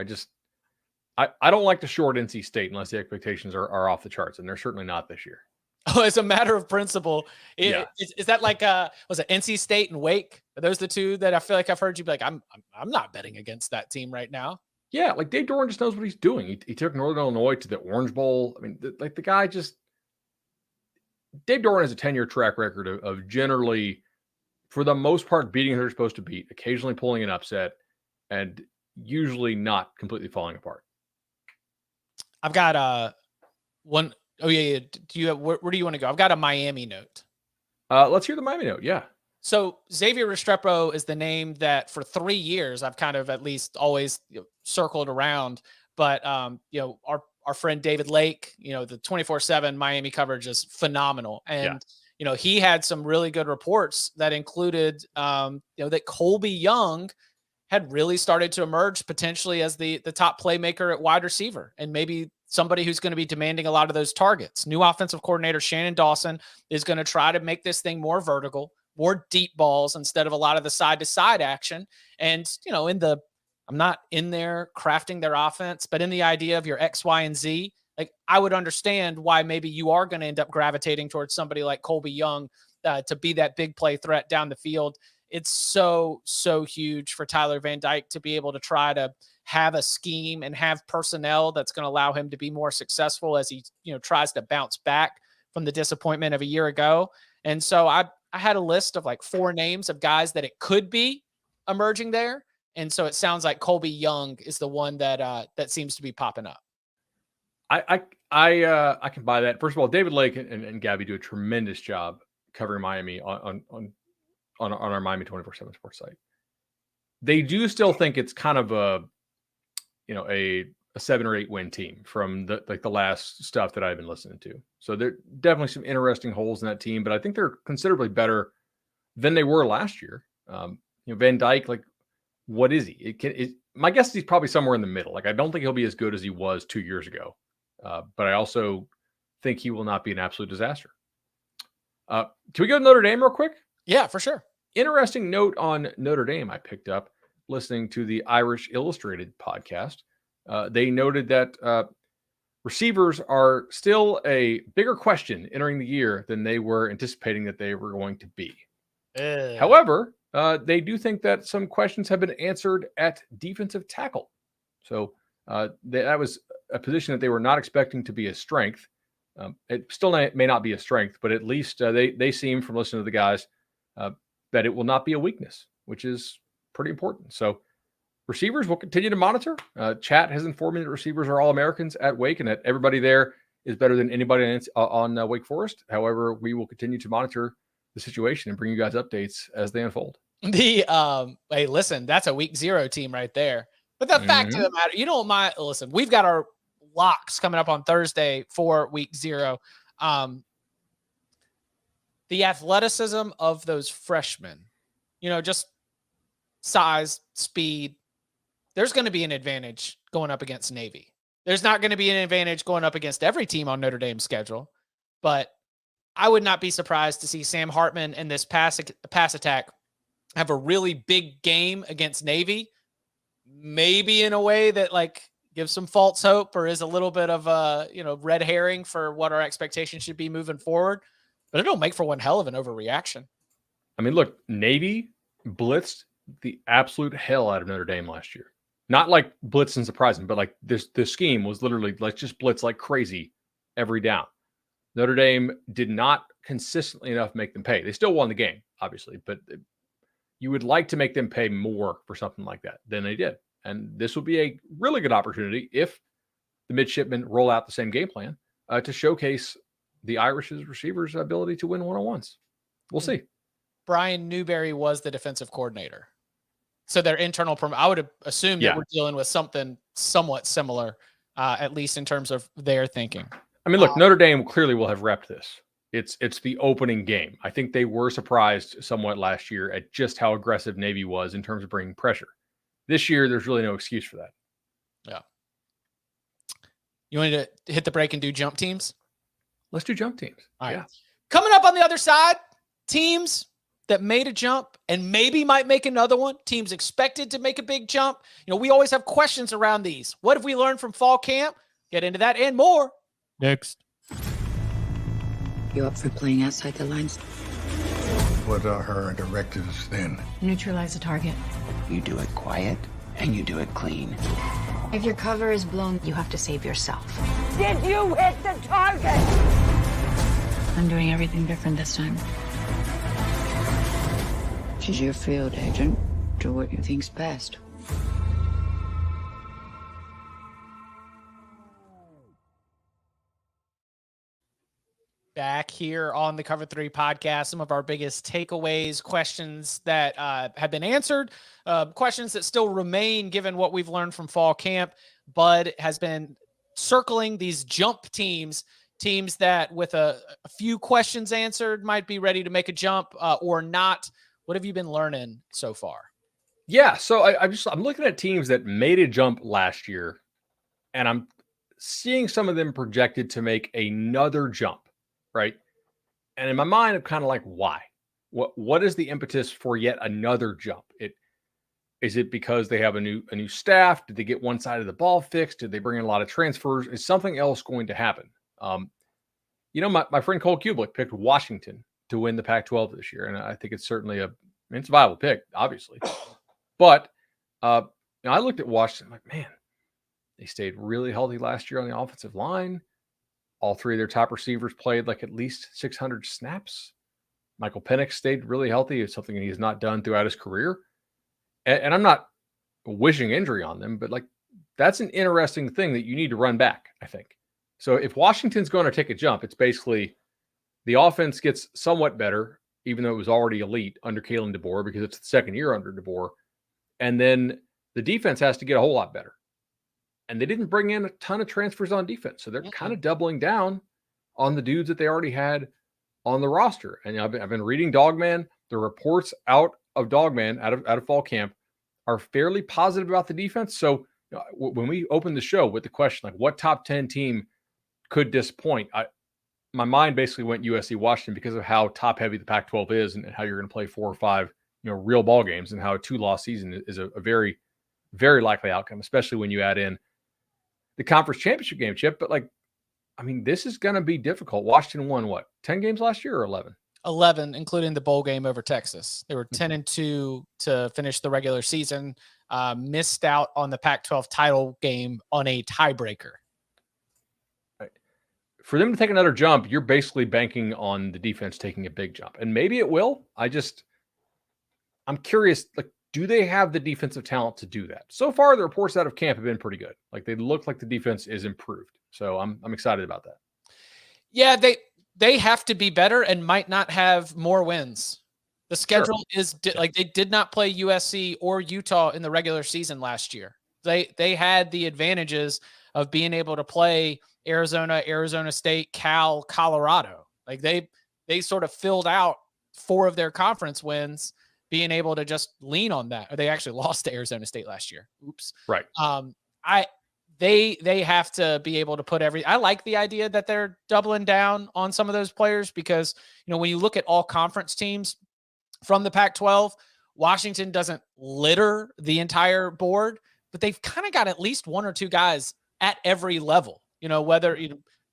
I don't like to short NC State unless the expectations are off the charts, and they're certainly not this year. Oh, as a matter of principle, is that like was it NC State and Wake? Are those the two that I feel like I've heard you be like, I'm not betting against that team right now? Yeah, like Dave Doran just knows what he's doing. He took Northern Illinois to the Orange Bowl. I mean, the guy just – Dave Doran has a 10-year track record of generally, for the most part, beating who they're supposed to beat, occasionally pulling an upset, and usually not completely falling apart. I've got one – oh, yeah. Do you have, where do you want to go? I've got a Miami note. Let's hear the Miami note, yeah. So Xavier Restrepo is the name that for 3 years I've kind of at least always circled around. But, our friend David Lake, the 24/7 Miami coverage is phenomenal. And, he had some really good reports that included, that Colby Young had really started to emerge potentially as the top playmaker at wide receiver, and maybe somebody who's going to be demanding a lot of those targets. New offensive coordinator Shannon Dawson is going to try to make this thing more vertical, more deep balls instead of a lot of the side-to-side action. And, I'm not in there crafting their offense, but in the idea of your X, Y, and Z, like, I would understand why maybe you are going to end up gravitating towards somebody like Colby Young to be that big play threat down the field. It's so, so huge for Tyler Van Dyke to be able to try to have a scheme and have personnel that's going to allow him to be more successful as he, tries to bounce back from the disappointment of a year ago. And so I had a list of like 4 names of guys that it could be emerging there. And so it sounds like Colby Young is the one that seems to be popping up. I can buy that. First of all, David Lake and Gabby do a tremendous job covering Miami on our Miami 24/7 sports site. They do still think it's kind of a 7 or 8 win team from the last stuff that I've been listening to. So there are definitely some interesting holes in that team, but I think they're considerably better than they were last year. Van Dyke, like, what is he? My guess is he's probably somewhere in the middle. Like, I don't think he'll be as good as he was 2 years ago, but I also think he will not be an absolute disaster. Can we go to Notre Dame real quick? Yeah, for sure. Interesting note on Notre Dame I picked up listening to the Irish Illustrated podcast. They noted that receivers are still a bigger question entering the year than they were anticipating that they were going to be. However, they do think that some questions have been answered at defensive tackle. So that was a position that they were not expecting to be a strength. It still may not be a strength, but at least they seem from listening to the guys that it will not be a weakness, which is pretty important. So receivers will continue to monitor. Chat has informed me that receivers are all Americans at Wake and that everybody there is better than anybody on Wake Forest. However, we will continue to monitor the situation and bring you guys updates as they unfold. Hey, listen, that's a week 0 team right there. But the fact of the matter, you don't mind. Listen, we've got our locks coming up on Thursday for week 0. The athleticism of those freshmen, just size, speed. There's going to be an advantage going up against Navy. There's not going to be an advantage going up against every team on Notre Dame's schedule, but I would not be surprised to see Sam Hartman and this pass attack have a really big game against Navy, maybe in a way that gives some false hope or is a little bit of a, red herring for what our expectations should be moving forward. But it'll make for one hell of an overreaction. I mean, look, Navy blitzed the absolute hell out of Notre Dame last year. Not like blitz and surprising, but this scheme was literally let's just blitz like crazy every down. Notre Dame did not consistently enough make them pay. They still won the game, obviously, but you would like to make them pay more for something like that than they did. And this would be a really good opportunity if the midshipmen roll out the same game plan to showcase the Irish's receivers' ability to win one-on-ones. We'll see. Brian Newberry was the defensive coordinator. So their internal, I would assume that we're dealing with something somewhat similar, at least in terms of their thinking. I mean, look, Notre Dame clearly will have repped this. It's the opening game. I think they were surprised somewhat last year at just how aggressive Navy was in terms of bringing pressure. This year, there's really no excuse for that. Yeah. You wanted to hit the break and do jump teams? Let's do jump teams. All right. Coming up on the other side, teams that made a jump and maybe might make another one. Teams expected to make a big jump. We always have questions around these. What have we learned from fall camp? Get into that and more next. You up for playing outside the lines? What are her directives then? Neutralize the target. You do it quiet and you do it clean. If your cover is blown, you have to save yourself. Did you hit the target? I'm doing everything different this time. She's your field agent. Do what you think's best. Back here on the Cover 3 podcast, some of our biggest takeaways, questions that have been answered, questions that still remain given what we've learned from fall camp. Bud has been circling these jump teams that with a few questions answered might be ready to make a jump or not. What have you been learning so far? Yeah, so I'm looking at teams that made a jump last year, and I'm seeing some of them projected to make another jump. Right. And in my mind, I'm kind of like, why? What is the impetus for yet another jump? Is it because they have a new staff? Did they get one side of the ball fixed? Did they bring in a lot of transfers? Is something else going to happen? My friend Cole Kubelik picked Washington to win the Pac-12 this year. And I think it's certainly it's a viable pick, obviously. But I looked at Washington like, man, they stayed really healthy last year on the offensive line. All three of their top receivers played at least 600 snaps. Michael Penix stayed really healthy. It's something he has not done throughout his career. And I'm not wishing injury on them, but that's an interesting thing that you need to run back, I think. So if Washington's going to take a jump, it's basically the offense gets somewhat better, even though it was already elite under Kalen DeBoer because it's the second year under DeBoer. And then the defense has to get a whole lot better. And they didn't bring in a ton of transfers on defense. So they're kind of doubling down on the dudes that they already had on the roster. And I've been reading Dogman. The reports out of Dogman, out of fall camp, are fairly positive about the defense. So when we open the show with the question, what top 10 team could disappoint, my mind basically went USC Washington because of how top heavy the Pac-12 is and how you're going to play 4 or 5, real ball games, and how a 2-loss season is a very, very likely outcome, especially when you add in the conference championship game, Chip. But this is going to be difficult. Washington won 10 games last year or 11? 11, including the bowl game over Texas. They were 10-2 to finish the regular season. Missed out on the Pac-12 title game on a tiebreaker. For them to take another jump, you're basically banking on the defense taking a big jump. And maybe it will. I'm curious, do they have the defensive talent to do that? So far, the reports out of camp have been pretty good. They look like the defense is improved. So I'm excited about that. Yeah, they have to be better and might not have more wins. The schedule is they did not play USC or Utah in the regular season last year. They had the advantages of being able to play Arizona, Arizona State, Cal, Colorado. They sort of filled out 4 of their conference wins, being able to just lean on that. Or they actually lost to Arizona State last year. Oops. Right. They have to be able to put I like the idea that they're doubling down on some of those players because, when you look at all conference teams from the Pac-12, Washington doesn't litter the entire board, but they've kind of got at least 1 or 2 guys at every level. Whether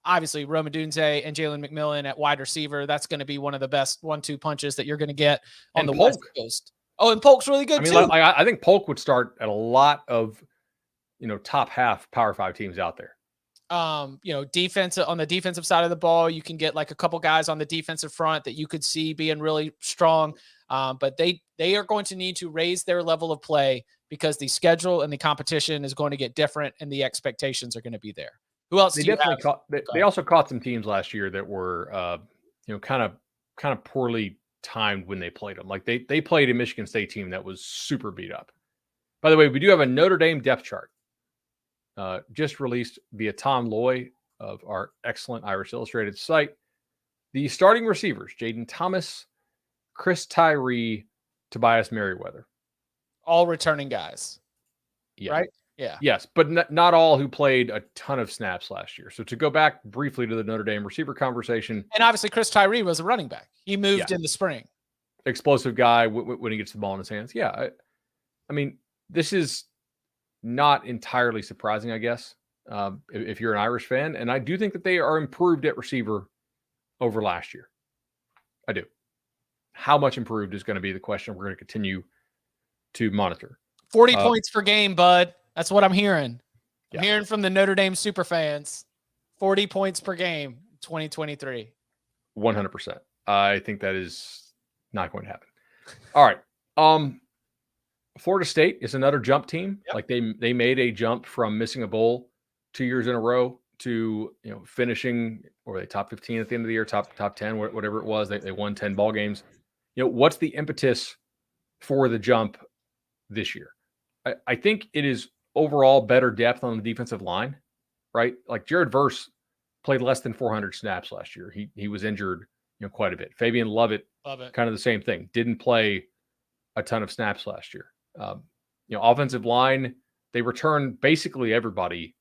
obviously Rome Odunze and Jalen McMillan at wide receiver, that's going to be one of the best 1-2 punches that you're going to get on the West Coast. Oh, and Polk's really good too. I think Polk would start at a lot of, top half Power 5 teams out there. Defense on the defensive side of the ball, you can get a couple guys on the defensive front that you could see being really strong. But they are going to need to raise their level of play because the schedule and the competition is going to get different and the expectations are going to be there. Who else? They also caught some teams last year that were, kind of poorly timed when they played them. They played a Michigan State team that was super beat up. By the way, we do have a Notre Dame depth chart, just released via Tom Loy of our excellent Irish Illustrated site. The starting receivers: Jaden Thomas, Chris Tyree, Tobias Merriweather, all returning guys. Yeah. Right. Yeah. Yes, but not all who played a ton of snaps last year. So to go back briefly to the Notre Dame receiver conversation. And obviously Chris Tyree was a running back. He moved in the spring. Explosive guy when he gets the ball in his hands. Yeah. This is not entirely surprising, I guess, if you're an Irish fan. And I do think that they are improved at receiver over last year. I do. How much improved is going to be the question we're going to continue to monitor. 40 points per game, bud. That's what I'm hearing. Yeah. I'm hearing from the Notre Dame super fans. 40 points per game, 2023. 100%. I think that is not going to happen. All right. Florida State is another jump team. Yep. They made a jump from missing a bowl 2 years in a row to finishing, or were they top 15 at the end of the year, top 10, whatever it was. They won 10 ball games. What's the impetus for the jump this year? I think it is overall better depth on the defensive line, right? Jared Verse played less than 400 snaps last year. He was injured, quite a bit. Fabian Lovett, kind of the same thing. Didn't play a ton of snaps last year. Offensive line, they return basically everybody.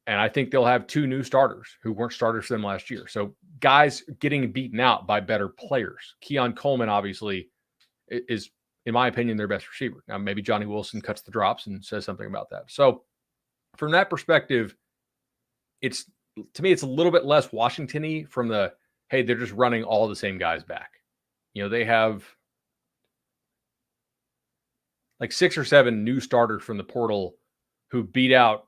And I think they'll have 2 new starters who weren't starters for them last year. So guys getting beaten out by better players. Keon Coleman, obviously, is, in my opinion, their best receiver. Now, maybe Johnny Wilson cuts the drops and says something about that. So from that perspective, to me, it's a little bit less Washington-y from the, hey, they're just running all the same guys back. They have 6 or 7 new starters from the portal who beat out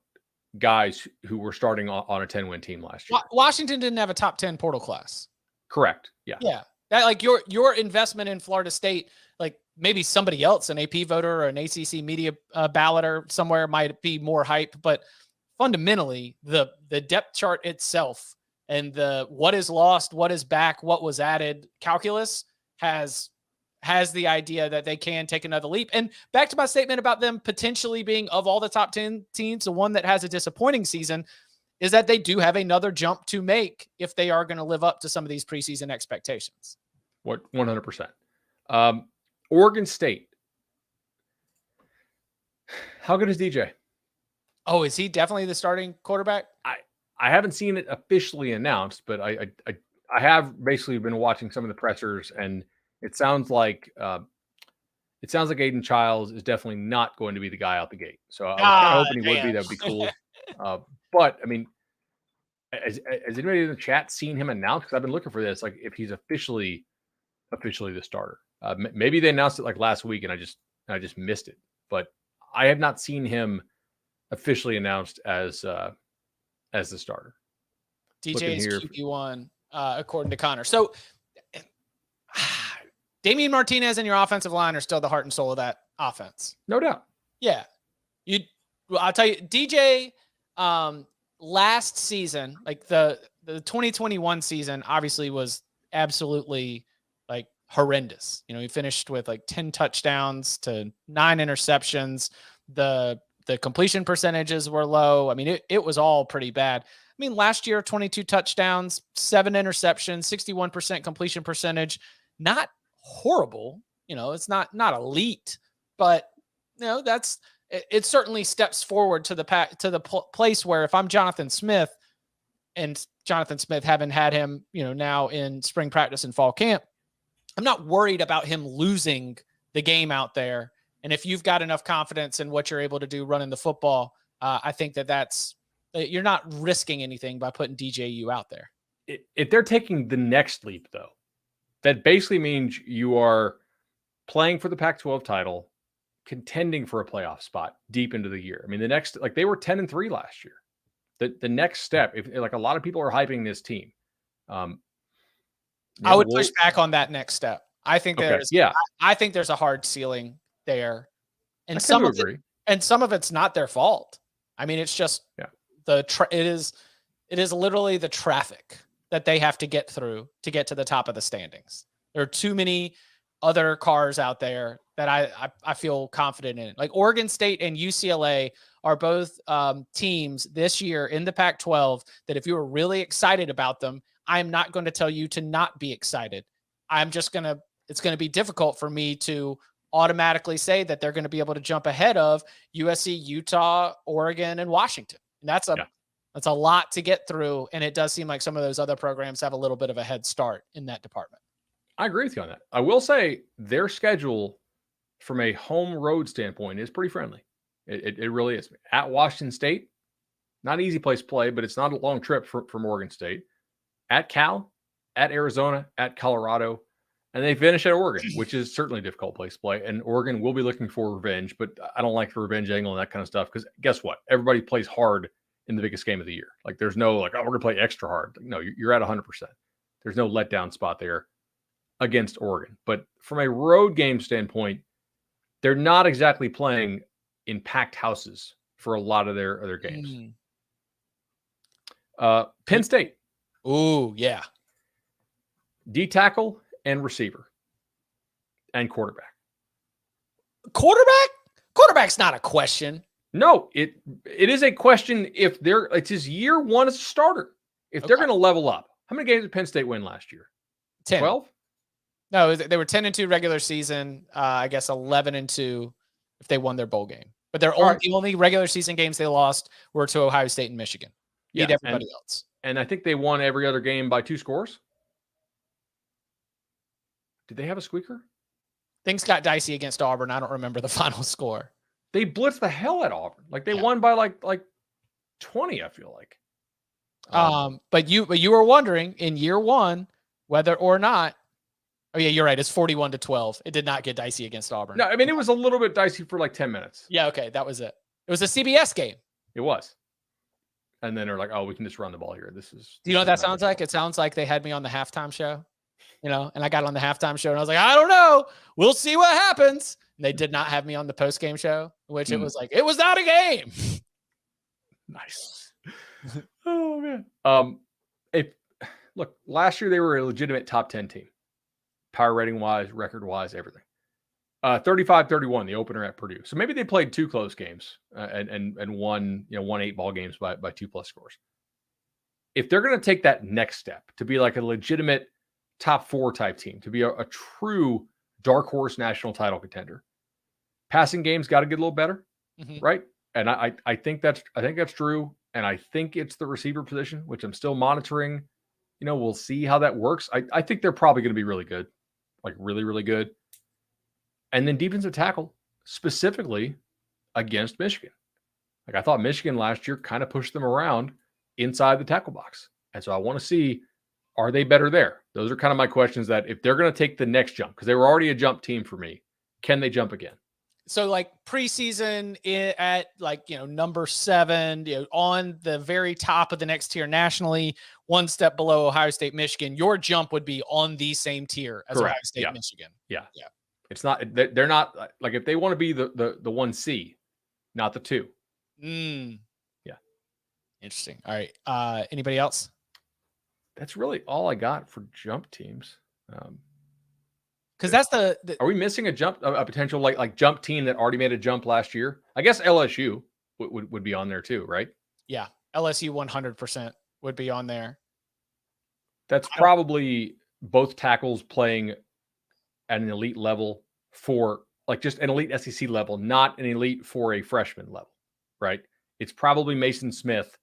guys who were starting on a 10-win team last year. Washington didn't have a top 10 portal class. Correct. Yeah. Yeah. That your investment in Florida State, maybe somebody else, an AP voter or an ACC media balloter somewhere might be more hype, but fundamentally the depth chart itself and the what is lost, what is back, what was added calculus has the idea that they can take another leap. And back to my statement about them potentially being, of all the top 10 teams, the one that has a disappointing season, is that they do have another jump to make if they are going to live up to some of these preseason expectations. 100%. Oregon State. How good is DJ? Oh, is he definitely the starting quarterback? I haven't seen it officially announced, but I I have basically been watching some of the pressers, and it sounds like Aiden Childs is definitely not going to be the guy out the gate. So I was kind of hoping he would be. That would be cool. But I mean, has anybody in the chat seen him announced? Because I've been looking for this. Like, if he's officially the starter. Maybe they announced it like last week, and I just missed it. But I have not seen him officially announced as the starter. DJ is QB1, according to Connor. So Damian Martinez and your offensive line are still the heart and soul of that offense. No doubt. Yeah. I'll tell you, DJ, last season, like the 2021 season obviously was absolutely like horrendous. He finished with like 10 touchdowns to 9 interceptions. The completion percentages were low. I mean, it was all pretty bad. I mean, last year, 22 touchdowns, 7 interceptions, 61% completion percentage. Not horrible. It's not elite, but it certainly steps forward to the place where if I'm Jonathan Smith, and Jonathan Smith haven't had him, now in spring practice and fall camp, I'm not worried about him losing the game out there. And if you've got enough confidence in what you're able to do running the football, I think you're not risking anything by putting DJU out there. If they're taking the next leap, though, that basically means you are playing for the Pac-12 title, contending for a playoff spot deep into the year. I mean, they were 10-3 last year. The next step, if like a lot of people are hyping this team, I would push back on that next step. I think I think there's a hard ceiling there, and some of it's not their fault. I mean, it's just it is literally the traffic that they have to get through to get to the top of the standings. There are too many other cars out there that I feel confident in. Like Oregon State and UCLA are both teams this year in the Pac-12 that if you were really excited about them, I'm not going to tell you to not be excited. It's going to be difficult for me to automatically say that they're going to be able to jump ahead of USC, Utah, Oregon, and Washington. And that's a lot to get through. And it does seem like some of those other programs have a little bit of a head start in that department. I agree with you on that. I will say their schedule from a home road standpoint is pretty friendly. It really is. At Washington State, not an easy place to play, but it's not a long trip from Oregon State. At Cal, at Arizona, at Colorado, and they finish at Oregon, which is certainly a difficult place to play. And Oregon will be looking for revenge, but I don't like the revenge angle and that kind of stuff because guess what? Everybody plays hard in the biggest game of the year. Like there's no we're going to play extra hard. No, you're at 100%. There's no letdown spot there against Oregon. But from a road game standpoint, they're not exactly playing in packed houses for a lot of their other games. Penn State. Ooh, yeah. D tackle and receiver and quarterback. Quarterback's not a question. No, it is a question if it's his year one as a starter. If they're going to level up. How many games did Penn State win last year? 10. 12? No, they were 10-2 regular season. I guess 11-2 if they won their bowl game. But the only regular season games they lost were to Ohio State and Michigan. Beat everybody else. And I think they won every other game by 2 scores. Did they have a squeaker? Things got dicey against Auburn. I don't remember the final score. They blitzed the hell out of Auburn. Like they won by like 20, I feel like. But you were wondering in year one whether or not. Oh yeah, you're right. It's 41-12. It did not get dicey against Auburn. No, I mean it was a little bit dicey for like 10 minutes. Yeah, okay, that was it. It was a CBS game. It was. And then they're like, "Oh, we can just run the ball here." Do you know what that sounds like? It sounds like they had me on the halftime show. And I got on the halftime show and I was like, I don't know. We'll see what happens. And they did not have me on the post-game show, which it was like, it was not a game. Nice. Oh, man. Look, last year they were a legitimate top 10 team. Power rating wise, record wise, everything. 35-31, the opener at Purdue. So maybe they played 2 close games and won 8 ball games by 2+ scores. If they're going to take that next step to be like a legitimate top 4 type team, to be a true dark horse national title contender, passing game's got to get a little better, right? And I think that's true. And I think it's the receiver position, which I'm still monitoring we'll see how that works. I think they're probably going to be really good, like really, really good. And then defensive tackle, specifically against Michigan. Like I thought Michigan last year kind of pushed them around inside the tackle box. And so I want to see, are they better there? Those are kind of my questions, that if they're going to take the next jump, because they were already a jump team for me, can they jump again? So like preseason at number 7, on the very top of the next tier nationally, one step below Ohio State, Michigan, your jump would be on the same tier as Correct. Ohio State, Michigan. Yeah. It's not, they're not like, if they want to be the 1C, not the 2. Yeah. Interesting. All right. Anybody else? That's really all I got for jump teams. Because that's the Are we missing a potential like jump team that already made a jump last year? I guess LSU would be on there too, right? Yeah, LSU 100% would be on there. That's probably both tackles playing at an elite level for like just an elite SEC level, not an elite for a freshman level, right? It's probably Mason Smith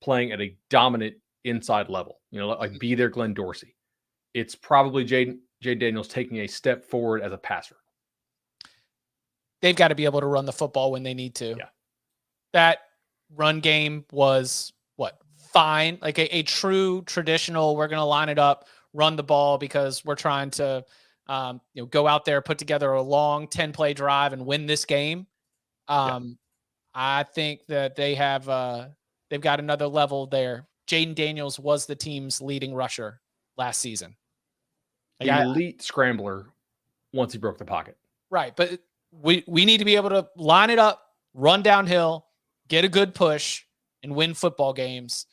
playing at a dominant inside level, like be there Glenn Dorsey. It's probably Jay Daniels taking a step forward as a passer. They've got to be able to run the football when they need to. Yeah. That run game was fine. Like a true traditional, we're going to line it up, run the ball because we're trying to, go out there, put together a long 10-play drive and win this game. I think that they have, they've got another level there. Jaden Daniels was the team's leading rusher last season. Elite scrambler once he broke the pocket. Right. But we need to be able to line it up, run downhill, get a good push, and win football games.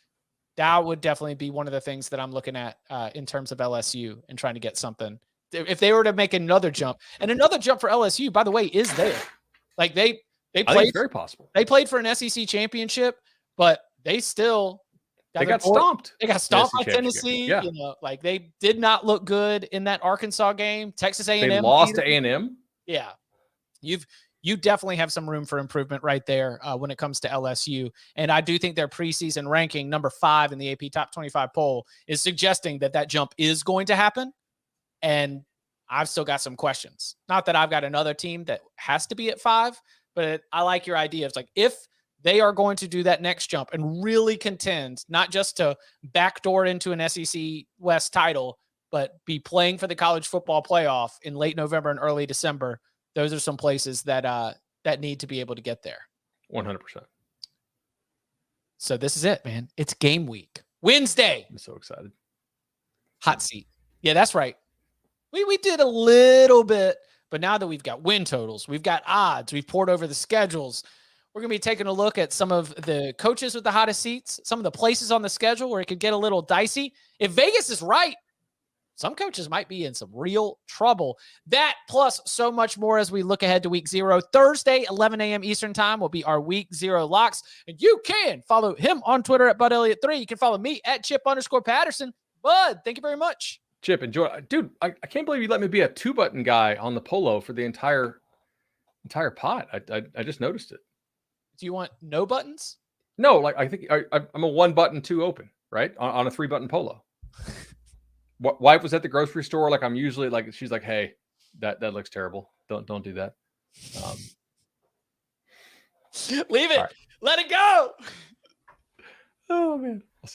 That would definitely be one of the things that I'm looking at in terms of LSU and trying to get something. If they were to make another jump, and another jump for LSU, by the way, is there. Like they I played, think it's very possible. They played for an SEC championship, but they still got stomped. They got stomped by SEC Tennessee. Yeah. Like they did not look good in that Arkansas game. Texas A&M. They lost to A&M. Yeah. You definitely have some room for improvement right there when it comes to LSU. And I do think their preseason ranking, number 5 in the AP Top 25 poll, is suggesting that jump is going to happen. And I've still got some questions. Not that I've got another team that has to be at 5, but I like your idea. It's like, if they are going to do that next jump and really contend, not just to backdoor into an SEC West title, but be playing for the college football playoff in late November and early December, those are some places that need to be able to get there. 100%. So this is it, man. It's game week. Wednesday. I'm so excited. Hot seat. Yeah, that's right. We did a little bit, but now that we've got win totals, we've got odds, we've poured over the schedules, we're going to be taking a look at some of the coaches with the hottest seats, some of the places on the schedule where it could get a little dicey. If Vegas is right, some coaches might be in some real trouble. That plus so much more as we look ahead to week 0. Thursday, 11 a.m. Eastern time will be our week 0 locks. And you can follow him on Twitter at BudElliott3. You can follow me at Chip_Patterson. Bud, thank you very much. Chip, enjoy. Dude, I can't believe you let me be a 2-button guy on the polo for the entire pot. I just noticed it. Do you want no buttons? No, like I think I'm a 1-button 2 open, right? On a 3-button polo. Wife was at the grocery store. Like I'm usually like, she's like, hey, that looks terrible. Don't do that. Leave it. Right. Let it go. Oh man.